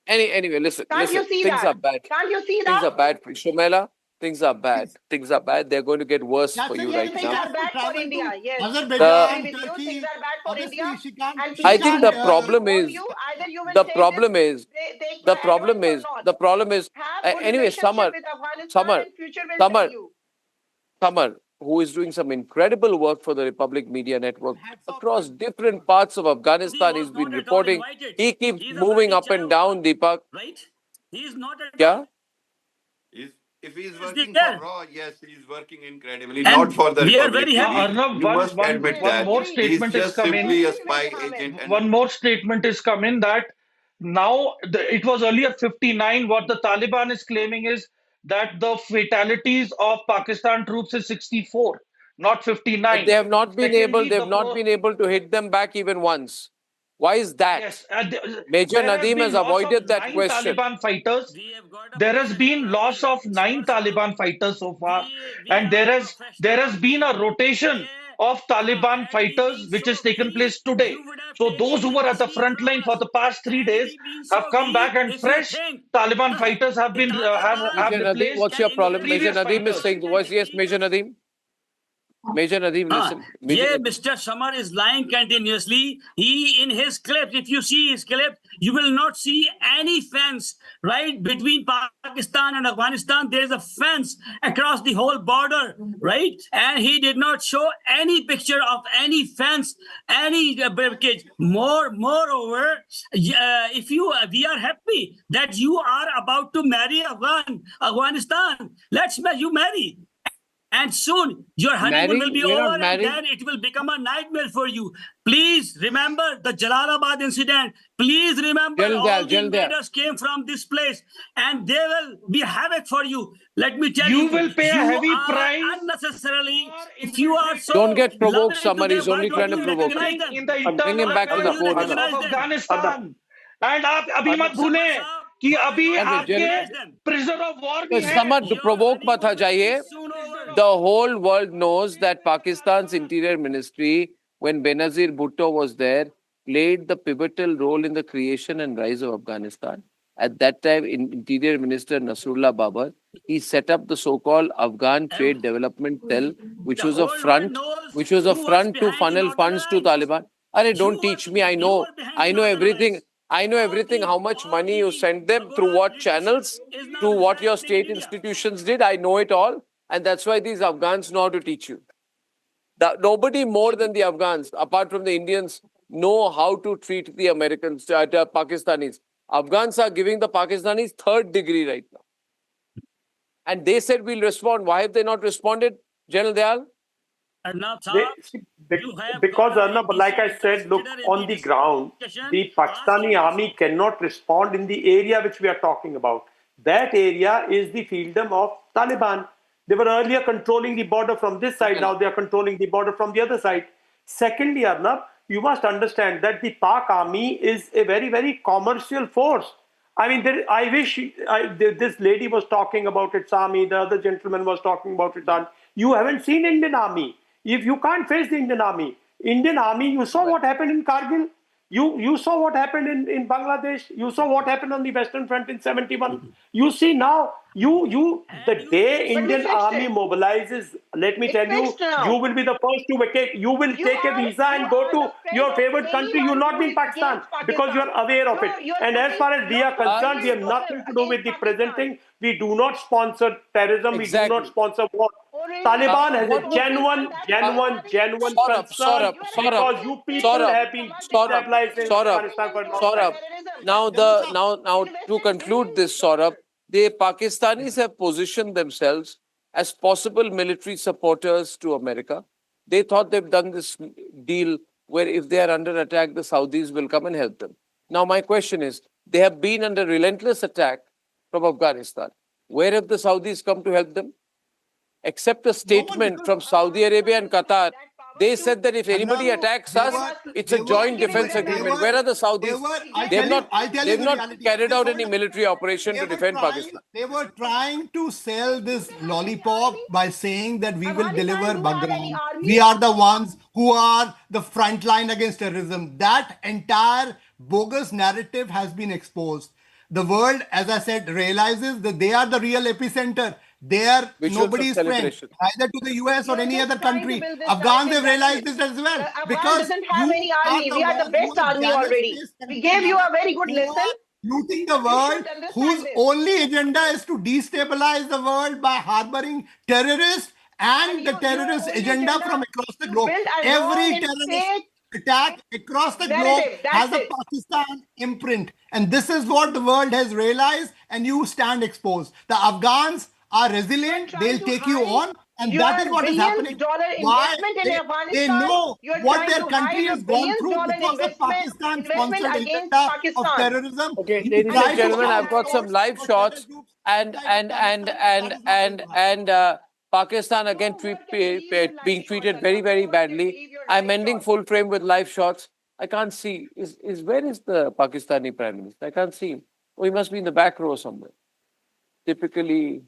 Anyway, listen. Can't you see things that? are bad. Can't you see Things that? are bad for Shomela. Things are bad. Things are bad. They're going to get worse for you right things now. are bad for India. Yes, I Azerbaijan, agree with you. Things are bad for India, and I people think are the going to problem support is you. Either you will the take problem this, is take the my problem advice or is not. the problem is Have good anyway. relationship with Afghanistan, Samar, and future will tell you. Samar, who is doing some incredible work for the Republic Media Network across different parts of Afghanistan. He's been reporting. He keeps moving up and down, Deepak. Right? He is not at Yeah. If he's Is working there? for Raw, yes, he's working incredibly. And Not for the we are Republic very happy. TV. Arnab, You must admit one that more he's statement is just come in. simply a spy agent. And One more statement is come in that now it was earlier 59. What the Taliban is claiming is that the fatalities of Pakistan troops is 64, not 59. They have not been able. Secondly, They've not been able to hit them back even once. Why is that? Yes, Major there has Nadeem been has loss of avoided that 9 question. Taliban fighters. There has been loss of 9 Taliban fighters so far, and there has been a rotation of Taliban fighters which has taken place today. So those who were at the front line for the past 3 days have come back, and fresh Taliban fighters have been have Major Nadeem, replaced what's your problem? Major previous Nadeem is fighters. saying the voice. Yes, Major Nadeem. Major Nadeem, listen. Major Yeah, Nadeem. Mr. Samar is lying continuously. He, in his clip, if you see his clip, you will not see any fence, right? Between Pakistan and Afghanistan, there is a fence across the whole border, right? And he did not show any picture of any fence, any barricade. Moreover, if you, we are happy that you are about to marry Afghanistan. Let's you marry. And soon your honeymoon will be over, and then it will become a nightmare for you. Please remember the Jalalabad incident. Please remember all the invaders came from this place, and they will be havoc for you. Let me tell you, you will pay a heavy price unnecessarily. If you are so Don't get provoked, loving to Samar. them, He's why only don't trying to you provoke recognize you. them? in the Bring internal him back to the Why don't you core. affairs of recognize them? Afghanistan. And आप अभी मत भूलें कि अभी आपके prisoner of war भी हैं. Samar, to provoke मत आ जाइए. The whole world knows that Pakistan's interior ministry, when Benazir Bhutto was there, played the pivotal role in the creation and rise of Afghanistan. At that time, Interior Minister Nasrullah Babar, he set up the so-called Afghan Trade Development Cell, which was a front, to funnel funds to Taliban. Arey, don't teach me. I know everything. I know everything. How much money you sent them, through what channels, through what your state institutions did. I know it all, and that's why these Afghans know how to teach you. Nobody more than the Afghans, apart from the Indians, know how to treat the Americans, Pakistanis. Afghans are giving the Pakistanis third degree right now. And they said we'll respond. Why have they not responded, General Dayal? Because Arnab, like I said, look, on the ground, the Pakistani army cannot respond in the area which we are talking about. That area is the fieldom of Taliban. They were earlier controlling the border from this side, now they are controlling the border from the other side. Secondly, Arnab, you must understand that the Pak army is a very, very commercial force. I mean, I wish this lady was talking about its army, the other gentleman was talking about its army. You haven't seen Indian army. If you can't face the Indian army, you saw what happened in Kargil. You saw what happened in Bangladesh. You saw what happened on the Western Front in 71. You see now, the day Indian army mobilizes, let me tell you, you will be the first to vacate. You will take a visa and go to your favorite country. You will not be in Pakistan because you are aware of it. And as far as we are concerned, we have nothing to do with the present thing. We do not sponsor terrorism. We do not sponsor war. Taliban has a genuine concern because you people have been destabilizing Afghanistan for a long time. Now to conclude this, Saurabh, the Pakistanis have positioned themselves as possible military supporters to America. They thought they've done this deal where if they are under attack, the Saudis will come and help them. Now, my question is, they have been under relentless attack from Afghanistan. Where have the Saudis come to help them? Except a statement from Saudi Arabia and Qatar. They said that if anybody attacks us, it's a joint defense agreement. Where are the Saudis? They've not carried out any military operation to defend Pakistan. They were trying to sell this lollipop by saying that we will deliver Bagram. We are the ones who are the front line against terrorism. That entire bogus narrative has been exposed. The world, as I said, realizes that they are the real epicenter. There, Visuals nobody of is friend, celebration. either to the US or any other country. build this Afghans have narrative, realized that's this as well. Afghan Because doesn't have you any are army. the We are the ones who best are army jealous already. based We gave you a very good who lesson. are looting the You world, should understand whose this. only agenda is to destabilize the world by harboring terrorists and the terrorist agenda from across the globe. build a wrong Every and terrorist fake attack across the globe narrative. has That's a it. Pakistan imprint. And this is what the world has realized, and you stand exposed. The Afghans are resilient, they'll take you on, and Your that is what is happening. billions-dollar Why? investment in They Afghanistan, know you're what trying their to hide country your has gone through billions-dollar because of investment Pakistan-sponsored against agenda of Pakistan. terrorism. Okay, You ladies try and to gentlemen, I've got outsource some live for shots, terror groups and Pakistan again being treated very, very badly. I'm ending full frame with live shots. I can't see. Where is the Pakistani Prime Minister? I can't see him. Oh, he must be in the back row somewhere. Typically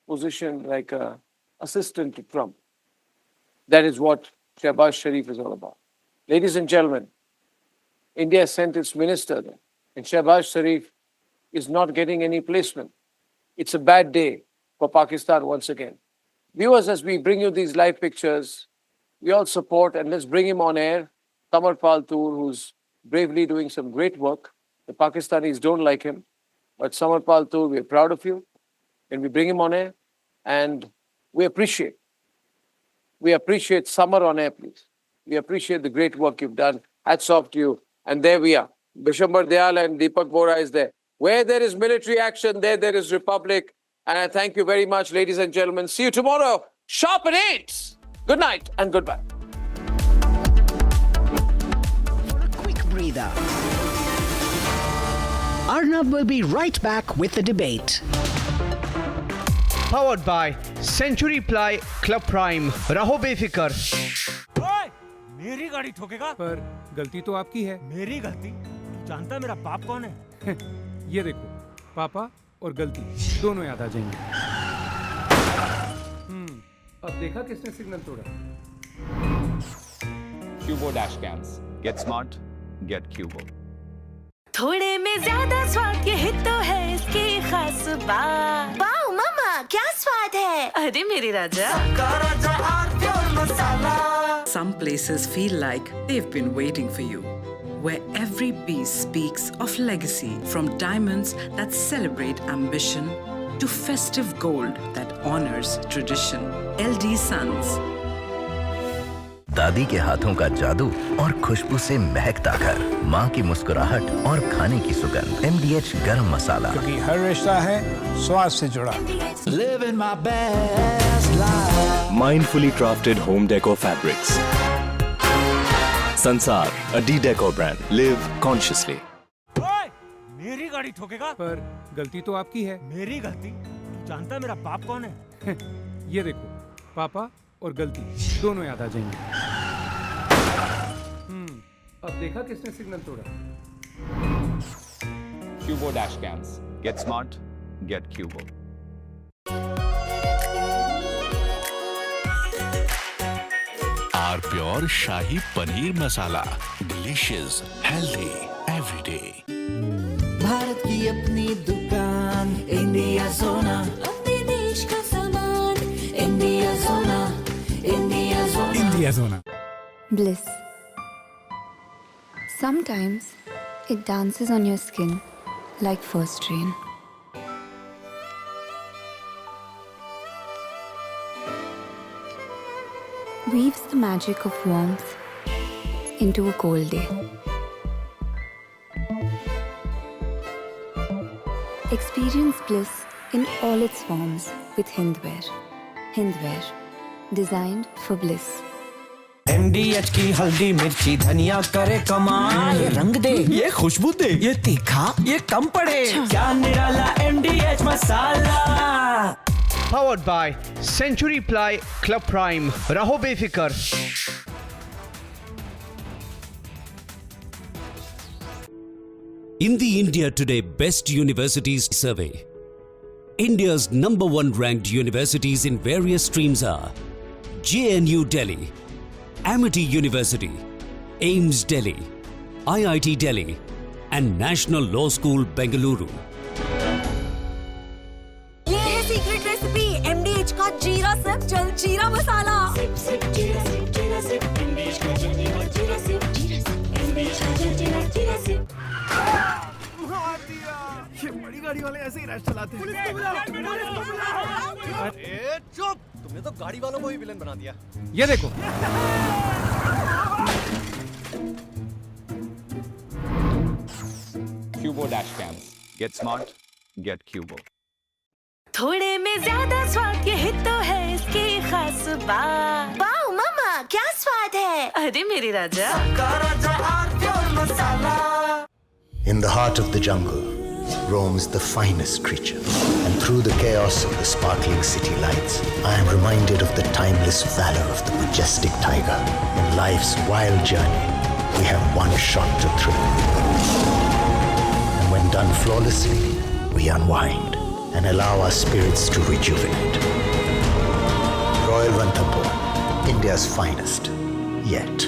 positioned like a assistant to Trump. That is what Shehbaz Sharif is all about. Ladies and gentlemen, India sent its minister there, and Shehbaz Sharif is not getting any placement. It's a bad day for Pakistan once again. Viewers, as we bring you these live pictures, we all support, and let's bring him on air. Tamar Paltur, who's bravely doing some great work. The Pakistanis don't like him, but Samar Paltur, we're proud of you. And we bring him on air, and we appreciate Samar on air, please. We appreciate the great work you've done. Hats off to you. And there we are. Bishambar Dayal and Deepak Vora is there. Where there is military action, there is republic. And I thank you very much, ladies and gentlemen. See you tomorrow, sharp at 8. Good night and goodbye. For a quick breather. Arnab will be right back with the debate. Powered by Century Ply Club Prime. Raho befikar. मेरी गाड़ी ठोकेगा? पर गलती तो आपकी है। मेरी गलती? तू जानता है मेरा बाप कौन है? ये देखो, पापा और गलती दोनों याद आ जाएंगे। अब देखा किसने सिग्नल तोड़ा? Cubo dash cams. Get smart, get Cubo. थोड़े में ज्यादा स्वाद, ये तो है इसकी खास बात। वाओ मामा, क्या स्वाद है? अरे मेरे राजा। Some places feel like they've been waiting for you, where every piece speaks of legacy, from diamonds that celebrate ambition to festive gold that honors tradition. LD Sons. दादी के हाथों का जादू और खुशबू से महकता घर, माँ की मुस्कुराहट और खाने की सुगंध। MDH गरम मसाला, क्योंकि हर रिश्ता है स्वाद से जुड़ा। Living my best life. Mindfully crafted home decor fabrics. Sansar, a D-Decor brand. Live consciously. मेरी गाड़ी ठोकेगा? पर गलती तो आपकी है। मेरी गलती? तू जानता है मेरा बाप कौन है? ये देखो, पापा और गलती दोनों याद आ जाएंगे। अब देखा किसने सिग्नल तोड़ा? Cubo dash cams. Get smart, get Cubo. Our Pure Shahi Paneer Masala. Delicious, healthy, every day. Bharat की अपनी दुकान, इंडिया सोना। अपने देश का सामान, इंडिया सोना, इंडिया सोना। इंडिया सोना। Bliss. Sometimes it dances on your skin like first rain. Weaves the magic of warmth into a cold day. Experience bliss in all its forms with Hindware. Hindware, designed for bliss. MDH की हल्दी मिर्ची धनिया करे कमाल, ये रंग दे, ये खुशबू दे, ये तीखा, ये कम पड़े, क्या निराला MDH masala. Powered by Century Ply Club Prime. Raho befikar. In the India Today Best Universities Survey, India's #1 ranked universities in various streams are JNU Delhi, Amity University, AIMS Delhi, IIT Delhi, and National Law School Bengaluru. ये है secret recipe पुदीना मसाला SIP SIP जीरा SIP English का journey और जीरा SIP English का जीरा SIP मार दिया। ये बड़ी गाड़ी वाले ऐसे ही रैश चलाते हैं। पुलिस को बुलाओ। अरे चुप, तुमने तो गाड़ी वालों को ही विलन बना दिया। ये देखो Cubo dash cams. Get smart, get Cubo. थोड़े में ज्यादा स्वाद ये तो है इसकी खास बात। वाओ मामा क्या स्वाद है। अरे मेरे राजा In the heart of the jungle roams the finest creature, and through the chaos of the sparkling city lights, I am reminded of the timeless valor of the majestic tiger. In life's wild journey, we have one shot to thrill. And when done flawlessly, we unwind and allow our spirits to rejuvenate. Royal Ranthambore, India's finest, yet.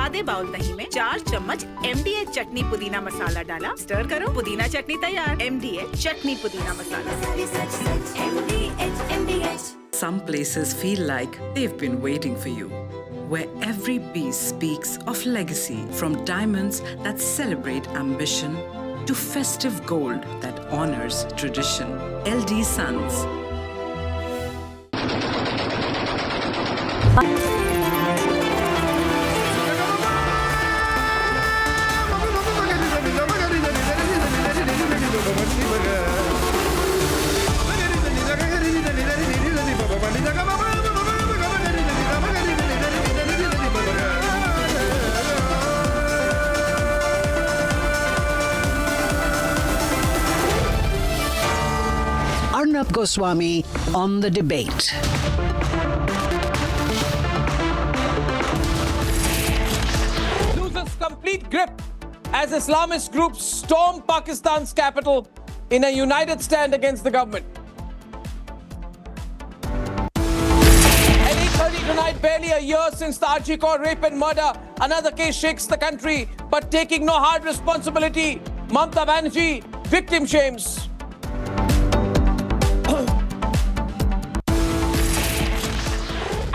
आधे bowl दही में 4 चम्मच MDH चटनी पुदीना मसाला डाला, stir करो, पुदीना चटनी तैयार। MDH चटनी पुदीना मसाला। Some places feel like they've been waiting for you, where every piece speaks of legacy, from diamonds that celebrate ambition to festive gold that honors tradition. LD Sons. Arnab Goswami on the debate. Loses complete grip as Islamist groups storm Pakistan's capital in a united stand against the government. At 8:30 tonight, barely a year since the Archie rape and murder, another case shakes the country, but taking no hard responsibility, Mamata Banerjee victim shames.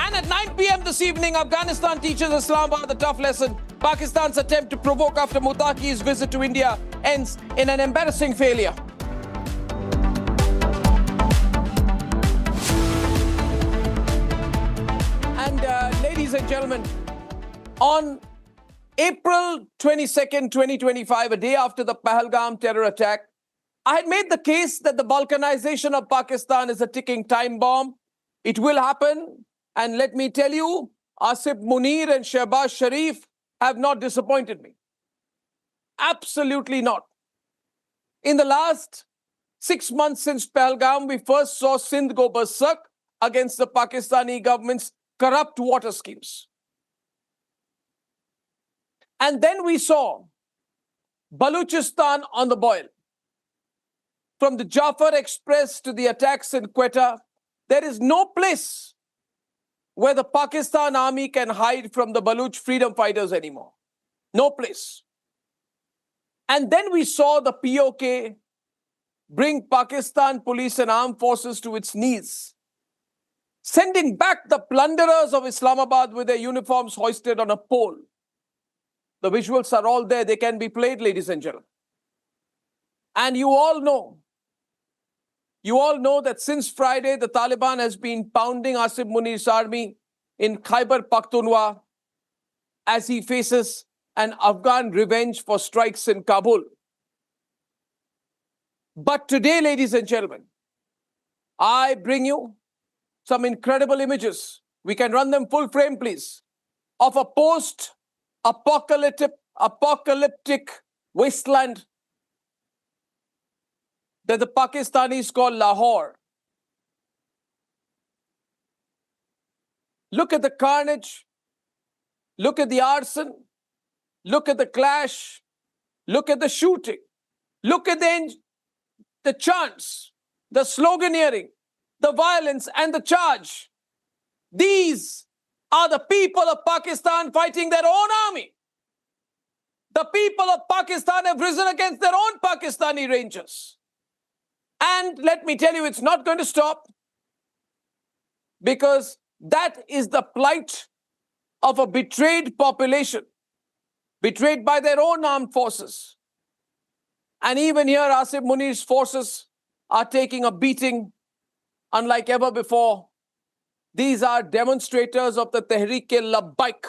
And at 9 p.m. this evening, Afghanistan teaches Islamabad a tough lesson. Pakistan's attempt to provoke after Muttaqi's visit to India ends in an embarrassing failure. And ladies and gentlemen, on April 22nd, 2025, a day after the Pahalgam terror attack, I had made the case that the balkanization of Pakistan is a ticking time bomb. It will happen. And let me tell you, Asif Munir and Shehbaz Sharif have not disappointed me. Absolutely not. In the last 6 months since Pahalgam, we first saw Sindh go berserk against the Pakistani government's corrupt water schemes. And then we saw Baluchistan on the boil. From the Jafar Express to the attacks in Quetta, there is no place where the Pakistan army can hide from the Baluch freedom fighters anymore. No place. And then we saw the POK bring Pakistan police and armed forces to its knees, sending back the plunderers of Islamabad with their uniforms hoisted on a pole. The visuals are all there. They can be played, ladies and gentlemen. And you all know that since Friday, the Taliban has been pounding Asif Munir's army in Khyber Pakhtunkhwa as he faces an Afghan revenge for strikes in Kabul. But today, ladies and gentlemen, I bring you some incredible images. We can run them full frame, please, of a post-apocalyptic wasteland that the Pakistanis call Lahore. Look at the carnage. Look at the arson. Look at the clash. Look at the shooting. Look at the chants, the sloganeering, the violence and the charge. These are the people of Pakistan fighting their own army. The people of Pakistan have risen against their own Pakistani rangers. And let me tell you, it's not going to stop, because that is the plight of a betrayed population, betrayed by their own armed forces. And even here, Asif Munir's forces are taking a beating unlike ever before. These are demonstrators of the Tehreek-e-Labbaik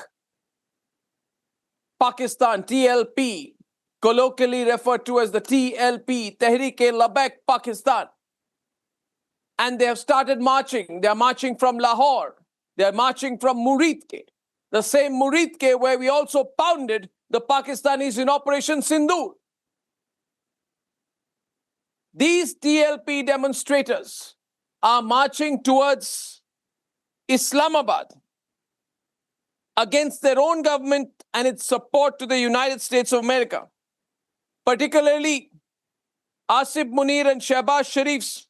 Pakistan, TLP, colloquially referred to as the TLP, Tehreek-e-Labbaik Pakistan. And they have started marching. They are marching from Lahore. They are marching from Muridke, the same Muridke where we also pounded the Pakistanis in Operation Sindoor. These TLP demonstrators are marching towards Islamabad against their own government and its support to the United States of America, particularly Asif Munir and Shehbaz Sharif's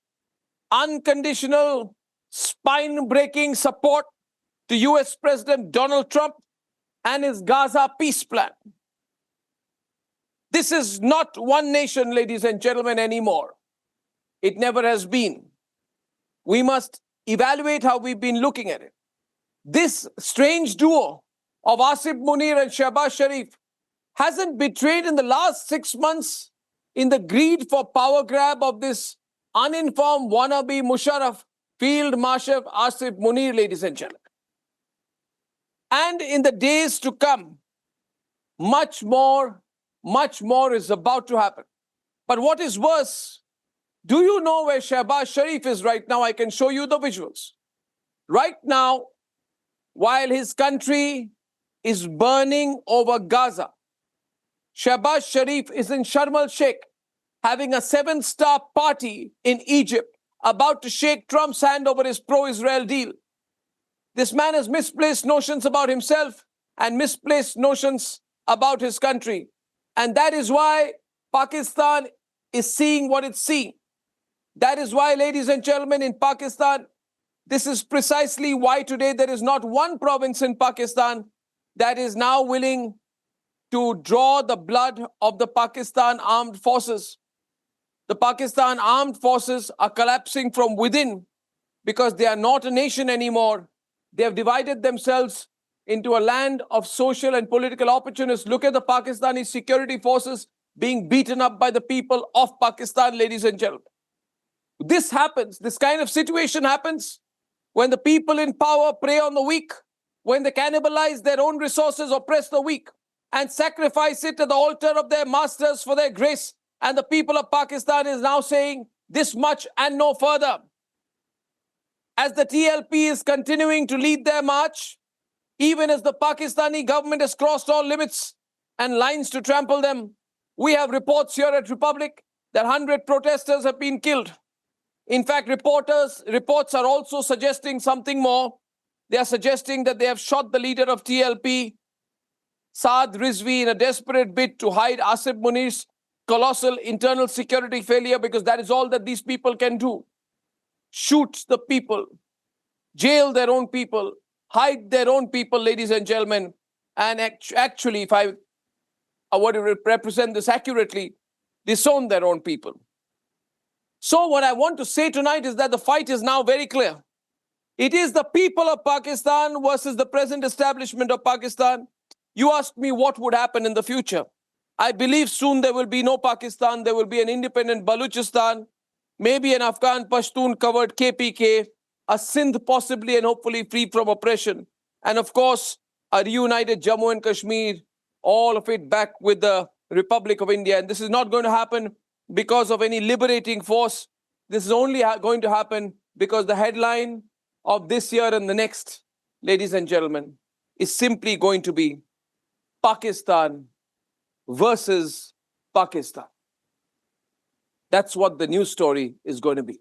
unconditional, spine-breaking support to US President Donald Trump and his Gaza peace plan. This is not one nation, ladies and gentlemen, anymore. It never has been. We must evaluate how we've been looking at it. This strange duo of Asif Munir and Shehbaz Sharif hasn't betrayed in the last 6 months in the greed for power grab of this uninformed wannabe Musharraf Field Marshal Asif Munir, ladies and gentlemen. And in the days to come, much more is about to happen. But what is worse, do you know where Shehbaz Sharif is right now? I can show you the visuals. Right now, while his country is burning over Gaza, Shehbaz Sharif is in Sharm el-Sheikh having a 7-star party in Egypt, about to shake Trump's hand over his pro-Israel deal. This man has misplaced notions about himself and misplaced notions about his country. And that is why Pakistan is seeing what it's seeing. That is why, ladies and gentlemen, in Pakistan, this is precisely why today there is not one province in Pakistan that is now willing to draw the blood of the Pakistan armed forces. The Pakistan armed forces are collapsing from within because they are not a nation anymore. They have divided themselves into a land of social and political opportunists. Look at the Pakistani security forces being beaten up by the people of Pakistan, ladies and gentlemen. This happens, this kind of situation happens when the people in power prey on the weak, when they cannibalize their own resources, oppress the weak, and sacrifice it at the altar of their masters for their grace. And the people of Pakistan is now saying this much and no further. As the TLP is continuing to lead their march, even as the Pakistani government has crossed all limits and lines to trample them, we have reports here at Republic that 100 protesters have been killed. In fact, reports are also suggesting something more. They are suggesting that they have shot the leader of TLP, Saad Rizvi, in a desperate bid to hide Asif Munir's colossal internal security failure, because that is all that these people can do. Shoot the people, jail their own people, hide their own people, ladies and gentlemen. And actually, if I were to represent this accurately, disown their own people. So what I want to say tonight is that the fight is now very clear. It is the people of Pakistan versus the present establishment of Pakistan. You asked me what would happen in the future. I believe soon there will be no Pakistan. There will be an independent Baluchistan, maybe an Afghan Pashtun-covered KPK, a Sindh possibly and hopefully free from oppression. And of course, a reunited Jammu and Kashmir, all of it back with the Republic of India. And this is not going to happen because of any liberating force. This is only going to happen because the headline of this year and the next, ladies and gentlemen, is simply going to be Pakistan versus Pakistan. That's what the news story is going to be.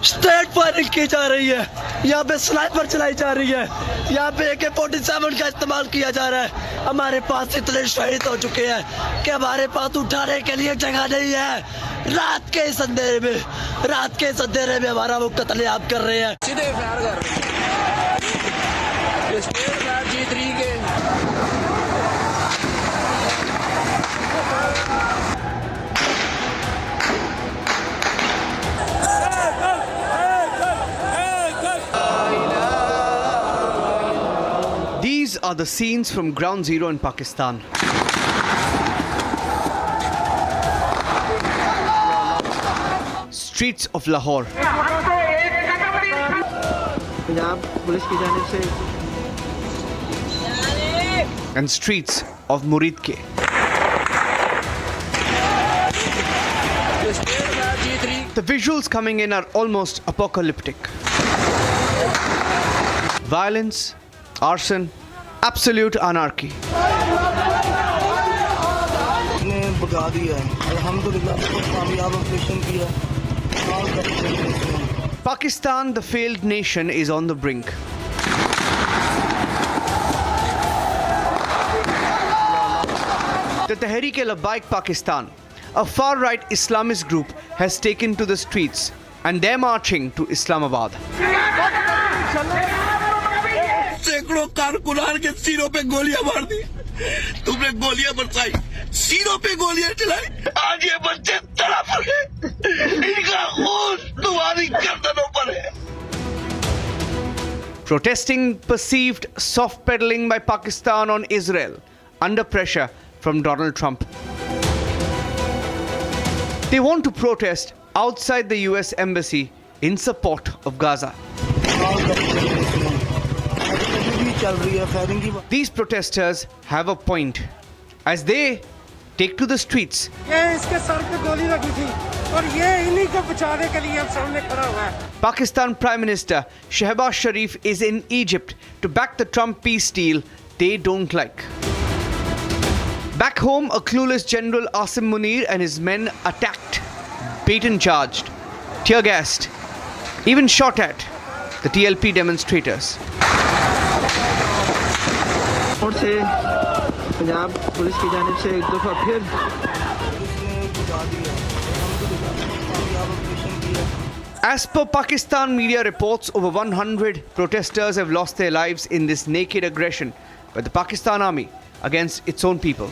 State firing की जा रही है, यहाँ पे sniper चलाई जा रही है, यहाँ पे AK-47 का इस्तेमाल किया जा रहा है। हमारे पास इतने शहीद हो चुके हैं कि हमारे पास उठाने के लिए जगह नहीं है। रात के इस अंधेरे में हमारा वो कत्लेआम कर रहे हैं। सीधे फायर कर रहे हैं। स्टेट फायर जीत रही है। are the scenes from Ground Zero in Pakistan. Streets of Lahore and streets of Muridke. The visuals coming in are almost apocalyptic. Violence, arson, absolute anarchy. Pakistan, the failed nation, is on the brink. The Tehreek-e-Labbaik Pakistan, a far-right Islamist group, has taken to the streets and they're marching to Islamabad. सैकड़ों कारकुनान के सिरों पे गोलियां मार दी, तुमने गोलियां बरसाई, सिरों पे गोलियां चलाई, आज ये बच्चे तड़प रहे, इनका खून तुम्हारी गर्दनों पर है. Protesting perceived soft pedaling by Pakistan on Israel under pressure from Donald Trump. They want to protest outside the US embassy in support of Gaza. These protesters have a point as they take to the streets. Pakistan Prime Minister Shehbaz Sharif is in Egypt to back the Trump peace deal they don't like. Back home, a clueless General Asim Munir and his men attacked, baton-charged, tear-gassed, even shot at the TLP demonstrators. As per Pakistan media reports, over 100 protesters have lost their lives in this naked aggression by the Pakistan army against its own people.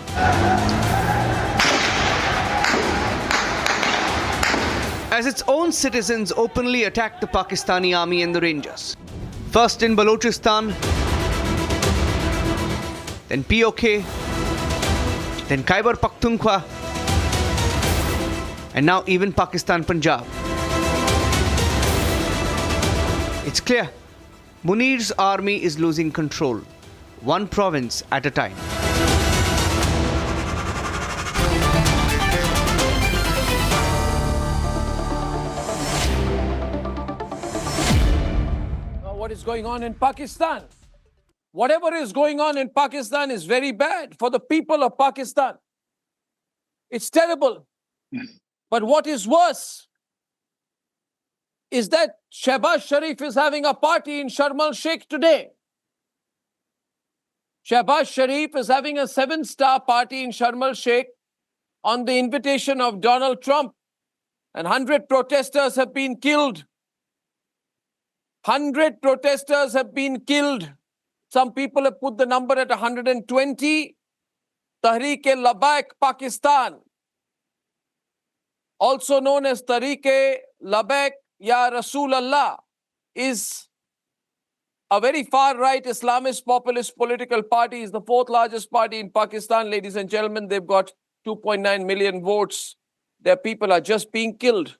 As its own citizens openly attacked the Pakistani army and the Rangers. First in Balochistan, then POK, then Khyber Pakhtunkhwa, and now even Pakistan Punjab. It's clear, Munir's army is losing control, one province at a time. What is going on in Pakistan? Whatever is going on in Pakistan is very bad for the people of Pakistan. It's terrible. But what is worse is that Shehbaz Sharif is having a party in Sharm el-Sheikh today. Shehbaz Sharif is having a 7-star party in Sharm el-Sheikh on the invitation of Donald Trump. And 100 protesters have been killed. 100 protesters have been killed. Some people have put the number at 120. Tehreek-e-Labbaik Pakistan, also known as Tehreek-e-Labbaik Ya Rasul Allah, is a very far-right Islamist populist political party. Is the 4th largest party in Pakistan, ladies and gentlemen. They've got 2.9 million votes. Their people are just being killed.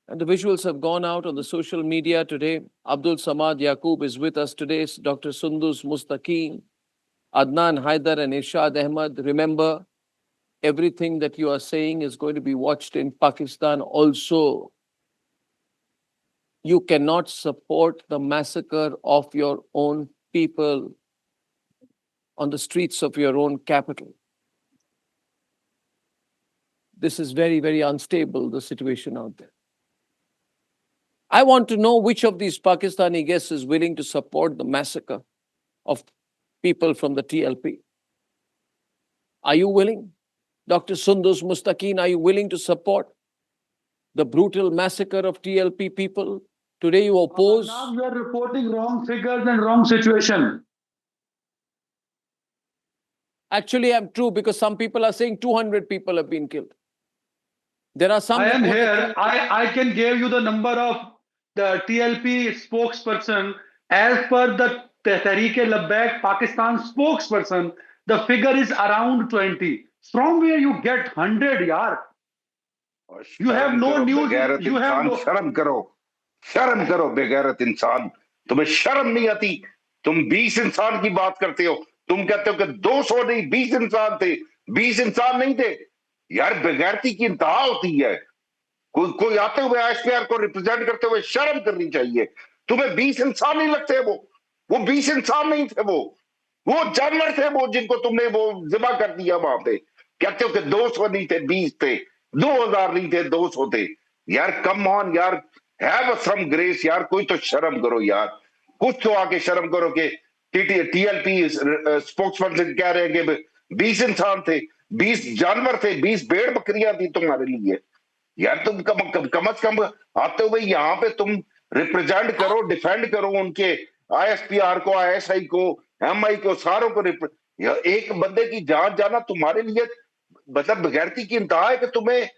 And the visuals have gone out on the social media today. Abdul Samad Yaqub is with us today. Dr. Sundus Mustaqeen, Adnan Haidar and Irshad Ahmad. Remember, everything that you are saying is going to be watched in Pakistan also. You cannot support the massacre of your own people on the streets of your own capital. This is very, very unstable, the situation out there. I want to know which of these Pakistani guests is willing to support the massacre of people from the TLP. Are you willing? Dr. Sundus Mustaqeen, are you willing to support the brutal massacre of TLP people? Today you oppose. Now you are reporting wrong figures and wrong situation. Actually, I'm true because some people are saying 200 people have been killed. There are some. I am here. I can give you the number of the TLP spokesperson as per the Tehreek Labbaik Pakistan spokesperson, the figure is around 20. From where you get 100, yaar? You have no news. You have no. शर्म करो बेगैरत इंसान, तुम्हें शर्म नहीं आती? तुम 20 इंसान की बात करते हो, तुम कहते हो कि 200 नहीं 20 इंसान थे, 20 इंसान नहीं थे। यार बेगैरती की इंतहा होती है। कोई आते हुए एसपीआर को रिप्रेजेंट करते हुए शर्म करनी चाहिए। तुम्हें 20 इंसान नहीं लगते? वो 20 इंसान नहीं थे, वो जानवर थे, वो जिनको तुमने वो जिबा कर दिया वहां पे। कहते हो कि 200 नहीं थे 20 थे, 2000 नहीं थे 200 थे। यार कम ऑन यार, हैव सम ग्रेस यार, कोई तो शर्म करो यार, कुछ तो आके शर्म करो कि टीएलपी स्पोक्सपर्सन कह रहे हैं कि 20 इंसान थे, 20 जानवर थे, 20 भेड़ बकरियां थी तुम्हारे लिए। यार तुम कम से कम आते हुए यहाँ पे तुम रिप्रेजेंट करो, डिफेंड करो उनके आईएसपीआर को, आईएसआई को, एमआई को, सारों को। एक बंदे की जान जाना तुम्हारे लिए मतलब बेगैरती की इंतहा है कि तुम्हें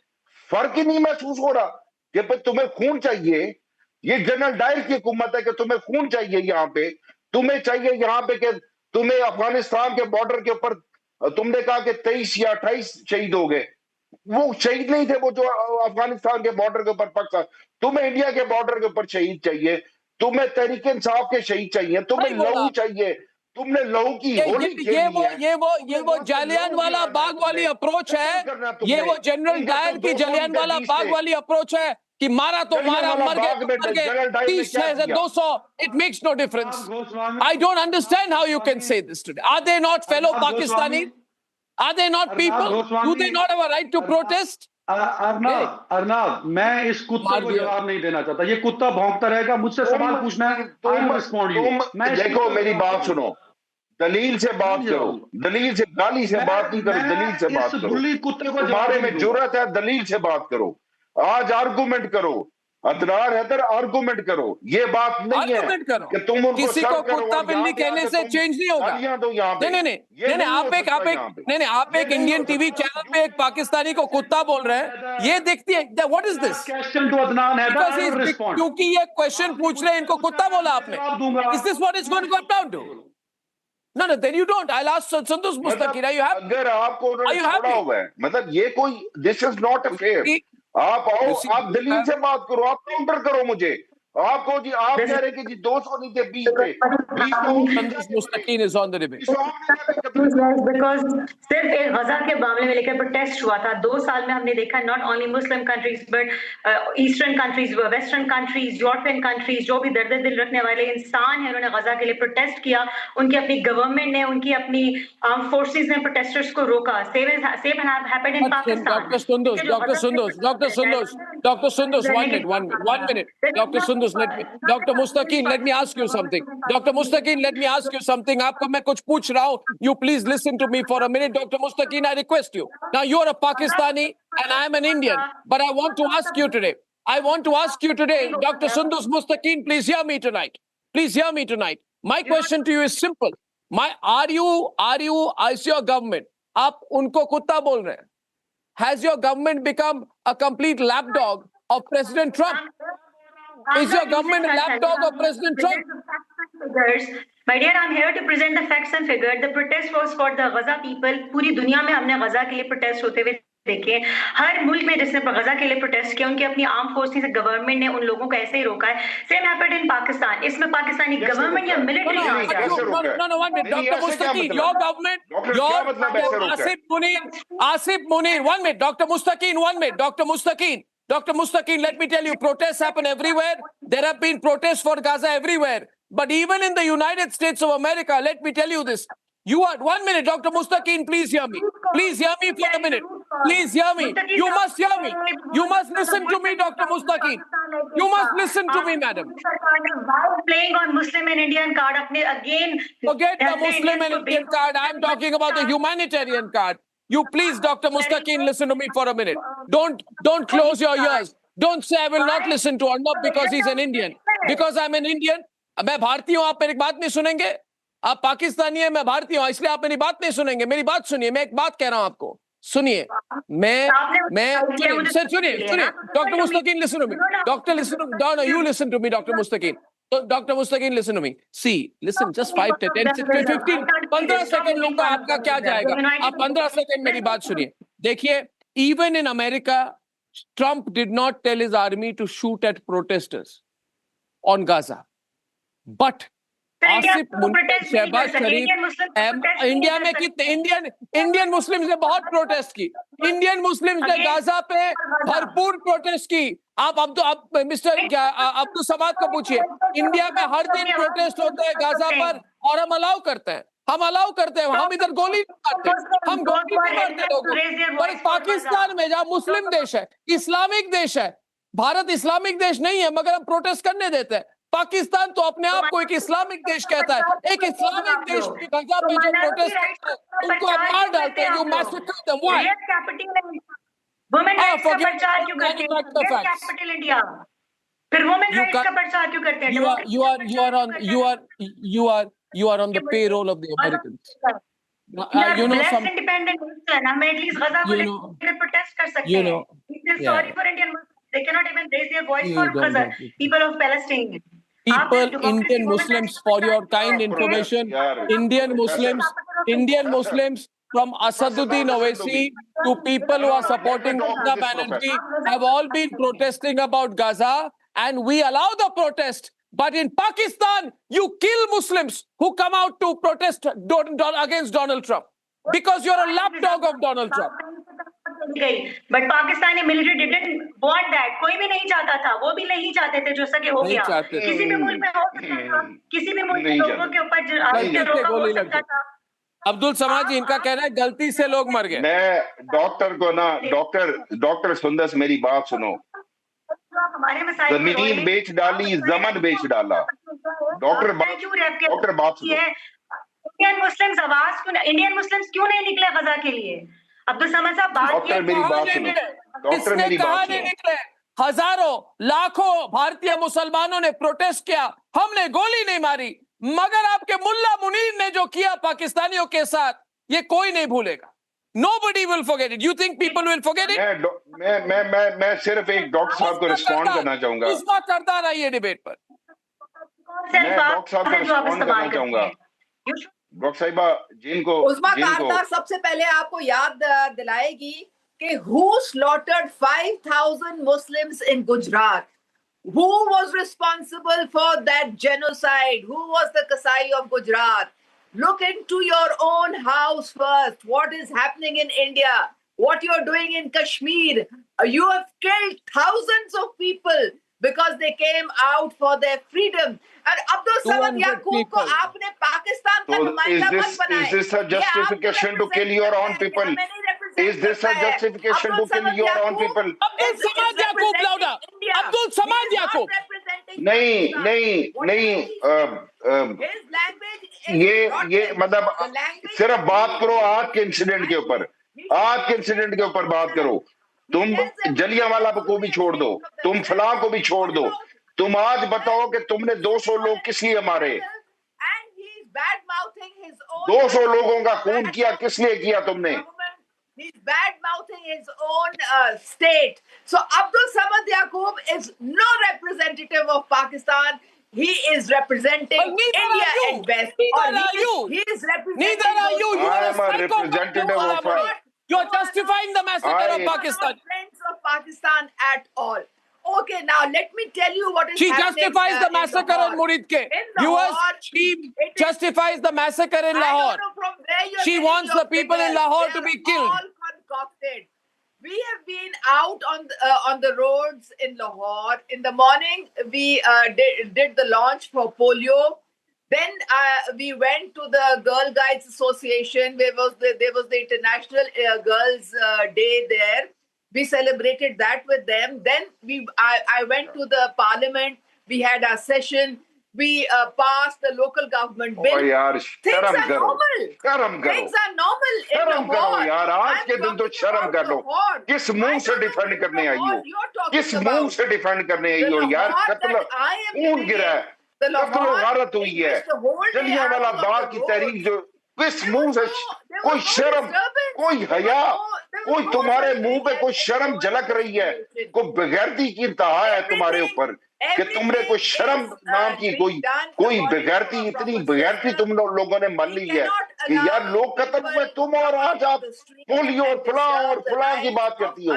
फर्क ही नहीं महसूस हो रहा कि तुम्हें खून चाहिए। ये जनरल डायर की हुकूमत है कि तुम्हें खून चाहिए। यहाँ पे तुम्हें चाहिए यहाँ पे कि तुम्हें अफगानिस्तान के बॉर्डर के ऊपर तुमने कहा कि 23 या 28 शहीद हो गए, वो शहीद नहीं थे वो जो अफगानिस्तान के बॉर्डर के ऊपर पाकिस्तान। तुम्हें इंडिया के बॉर्डर के ऊपर शहीद चाहिए, तुम्हें तहरीक इंसाफ के शहीद चाहिए, तुम्हें लहू चाहिए। तुमने लहू की होली ये वो जलियांवाला बाग वाली अप्रोच है, ये वो जनरल डायर की जलियांवाला बाग वाली अप्रोच है कि मारा तो मारा, मर गए 30 से 200, it makes no difference. I don't understand how you can say this today. Are they not fellow Pakistanis? Are they not people? Do they not have a right to protest? Arnab, मैं इस कुत्ते को जवाब नहीं देना चाहता। ये कुत्ता भौंकता रहेगा, मुझसे सवाल पूछना है, I will respond you. देखो मेरी बात सुनो, दलील से बात करो, दलील से, गाली से बात नहीं करो, दलील से बात करो। तुम्हारे में जुर्रत है, दलील से बात करो, आज आर्गुमेंट करो। अतरार हैदर आर्गुमेंट करो, ये बात नहीं है कि तुम उनको किसी को कुत्ता बिल्ली कहने से चेंज नहीं होगा। नहीं, आप एक इंडियन टीवी चैनल पे एक पाकिस्तानी को कुत्ता बोल रहे हैं, ये देखती है व्हाट इज दिस? क्योंकि ये क्वेश्चन पूछ रहे हैं, इनको कुत्ता बोला आपने। Is this what is going to come down to? No, then you don't. I'll ask Sundus Mustaqeen. Are you happy? अगर आपको छोड़ा हुआ है, मतलब ये कोई, this is not a fair. आप आओ, आप दलील से बात करो, आप काउंटर करो मुझे। आपको जी, आप कह रहे कि जी 200 नहीं थे 20 थे। Sundus Mustaqeen is on the debate. Because सिर्फ एक गजा के मामले में लेकर प्रोटेस्ट हुआ था 2 साल में, हमने देखा not only Muslim countries but eastern countries, western countries, European countries, जो भी दर्द दिल रखने वाले इंसान हैं, उन्होंने गजा के लिए प्रोटेस्ट किया। उनकी अपनी गवर्नमेंट ने, उनकी अपनी आर्म फोर्सेस ने प्रोटेस्टर्स को रोका। Same happened in Pakistan. Dr. Sundus, Dr. Sundus, one minute. Dr. Sundus, Dr. Mustaqeen, let me ask you something. Dr. Mustaqeen, let me ask you something. आपको मैं कुछ पूछ रहा हूँ. You please listen to me for a minute. Dr. Mustaqeen, I request you. Now you're a Pakistani and I am an Indian, but I want to ask you today. Dr. Sundus Mustaqeen, please hear me tonight. Please hear me tonight. My question to you is simple. Is your government, आप उनको कुत्ता बोल रहे हैं? Has your government become a complete lapdog of President Trump? Is your government a lapdog of President Trump? My dear, I'm here to present the facts and figures. The protest was for the Gaza people. पूरी दुनिया में हमने गजा के लिए protest होते हुए देखे। हर मुल्क में जिसने गजा के लिए प्रोटेस्ट किया, उनकी अपनी आर्म फोर्सेस, गवर्नमेंट ने उन लोगों को ऐसे ही रोका है। Same happened in Pakistan. इसमें पाकिस्तानी गवर्नमेंट या military No, 1 minute. Dr. Mustaqeen, your government, Asif Munir, 1 minute. Dr. Mustaqeen, 1 minute. Dr. Mustaqeen, let me tell you, protests happen everywhere. There have been protests for Gaza everywhere. But even in the United States of America, let me tell you this. You are, 1 minute, Dr. Mustaqeen, please hear me. Please hear me for a minute. Please hear me. You must hear me. You must listen to me, Dr. Mustaqeen. You must listen to me, madam. Playing on Muslim and Indian card, again. Forget the Muslim and Indian card. I'm talking about the humanitarian card. You please, Dr. Mustaqeen, listen to me for a minute. Don't close your ears. Don't say I will not listen to Arnab because he's an Indian. Because I'm an Indian. मैं भारतीय हूं, आप मेरी बात नहीं सुनेंगे? आप पाकिस्तानी है, मैं भारतीय हूं, इसलिए आप मेरी बात नहीं सुनेंगे। मेरी बात सुनिए, मैं एक बात कह रहा हूं आपको, सुनिए। सुनिए, doctor Mustaqeen, listen to me. Doctor, listen, no, you listen to me, Dr. Mustaqeen. So, Dr. Mustaqim, listen to me. See, listen, just 5, 10, 15, 15 second लूंगा, आपका क्या जाएगा? आप 15 सेकंड मेरी बात सुनिए. देखिए, even in America, Trump did not tell his army to shoot at protesters on Gaza. But Asif Munir, Shehbaz Sharif, India में कितने इंडियन मुस्लिम्स ने बहुत प्रोटेस्ट की. इंडियन मुस्लिम्स ने गाजा पे भरपूर प्रोटेस्ट की. आप मिस्टर अब्दुल समाद को पूछिए, इंडिया में हर दिन प्रोटेस्ट होते हैं गाजा पर और हम अलाउ करते हैं. हम इधर गोली नहीं मारते, हम गोली नहीं मारते लोगों. पर पाकिस्तान में जहाँ मुस्लिम देश है, इस्लामिक देश है, भारत इस्लामिक देश नहीं है, मगर हम प्रोटेस्ट करने देते हैं. पाकिस्तान तो अपने आप को एक इस्लामिक देश कहता है. एक इस्लामिक देश की गजा पे जो प्रोटेस्ट करते हैं उनको आप मार डालते हैं. You massacre them. Why? Women rights का प्रचार क्यों करते हैं? Capital India. फिर वुमेन राइट्स का प्रचार क्यों करते हैं? You are on the payroll of the Americans. You know some independent nation. हम एटलीस्ट गजा को लेकर प्रोटेस्ट कर सकते हैं. Sorry for Indian Muslims. They cannot even raise their voice for Gaza. People of Palestine. Indian Muslims, for your kind information, Indian Muslims from Asaduddin Owaisi to people who are supporting Mamata Banerjee have all been protesting about Gaza, and we allow the protest. But in Pakistan, you kill Muslims who come out to protest against Donald Trump because you're a lapdog of Donald Trump. But Pakistani military didn't want that. कोई भी नहीं चाहता था. वो भी नहीं चाहते थे जो सके हो गया. किसी भी मुल्क में हो सकता था. किसी भी मुल्क में लोगों के ऊपर रोका हो सकता था. अब्दुल समाद जी, इनका कहना है गलती से लोग मर गए. मैं डॉक्टर को ना डॉक्टर सुंदस मेरी बात सुनो. जमीन बेच डाली, जमन बेच डाला. डॉक्टर बात सुनो. इंडियन मुस्लिम्स क्यों नहीं निकले गजा के लिए? अब्दुल समद साहब, डॉक्टर मेरी बात सुनो. डॉक्टर मेरी बात सुनो. हजारों लाखों भारतीय मुसलमानों ने प्रोटेस्ट किया, हमने गोली नहीं मारी. मगर आपके मुल्ला मुनीर ने जो किया पाकिस्तानियों के साथ, ये कोई नहीं भूलेगा. Nobody will forget it. You think people will forget it? मैं सिर्फ एक डॉक्टर साहब को रिस्पॉन्ड करना चाहूंगा. उस्मा करता रहिए डिबेट पर. मैं डॉक्टर साहब को रिस्पॉन्ड करना चाहूंगा. डॉक्टर साहिबा, जिनको सबसे पहले आपको याद दिलाएगी कि who slaughtered 5,000 Muslims in Gujarat? Who was responsible for that genocide? Who was the Kasai of Gujarat? Look into your own house first. What is happening in India? What you're doing in Kashmir? You have killed thousands of people because they came out for their freedom. And Abdul Samad Yaqub ko aapne Pakistan ka numayanda mat banaya. Is this a justification to kill your own people? Is this a justification to kill your own people? Abdul Samad Yaqub louder. Abdul Samad Yaqub. नहीं. ये मतलब सिर्फ बात करो आज के incident के ऊपर. बात करो. तुम जलियांवाला को भी छोड़ दो, तुम फलां को भी छोड़ दो. तुम आज बताओ कि तुमने 200 लोग किस लिए मारे? 200 लोगों का खून किया, किस लिए किया तुमने? He's bad-mouthing his own state. So Abdul Samad Yaqub is no representative of Pakistan. He is representing India at best. Neither are you. He is representing. Neither are you. You I are am a representative of. You are justifying the massacre of Pakistan. Friends of Pakistan at all. Okay, now let me tell you what is she happening. She justifies the massacre in Murid ke. She justifies the massacre in Lahore. She wants the people in Lahore to be killed. All concocted. We have been out on the roads in Lahore. In the morning, we did the launch for polio. Then we went to the Girl Guides Association. There was the International Girls Day there. We celebrated that with them. Then I went to the parliament. We had our session. We passed the local government bill. Things are normal. Things are normal in Lahore. यार आज के दिन तो शर्म कर लो. किस मुंह से डिफेंड करने आई हो? किस मुंह से डिफेंड करने आई हो यार? कत्ल खून गिरा है, कत्ल गारत हुई है, जलियांवाला बाग की तहरीक जो किस मुंह से, कोई शर्म, कोई हया, कोई तुम्हारे मुंह पे कोई शर्म झलक रही है? कोई बेगैरती की इंतहा है तुम्हारे ऊपर. कि तुमने कोई शर्म नाम की कोई बेगैरती, इतनी बेगैरती तुम लोगों ने मान ली है कि यार लोग खत्म हुए, तुम और आज आप पोलियो और फलां की बात करती हो।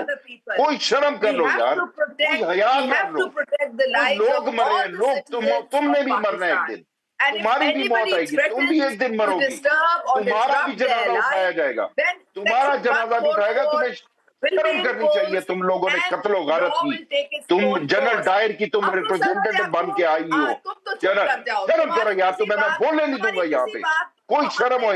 कोई शर्म कर लो यार, कोई हया कर लो। कोई लोग मरे हैं, लोग तुमने भी मरना है एक दिन, तुम्हारी भी मौत आएगी, तुम भी एक दिन मरोगी, तुम्हारा भी जनाजा उठाया जाएगा, तुम्हारा जनाजा भी उठाएगा। तुम्हें शर्म करनी चाहिए, तुम लोगों ने कत्लो गारत की, तुम जनरल डायर की तुम रिप्रेजेंटेटिव बन के आई हो। शर्म करो यार, तुम्हें मैं बोलने नहीं दूंगा यहाँ पे, कोई शर्म हो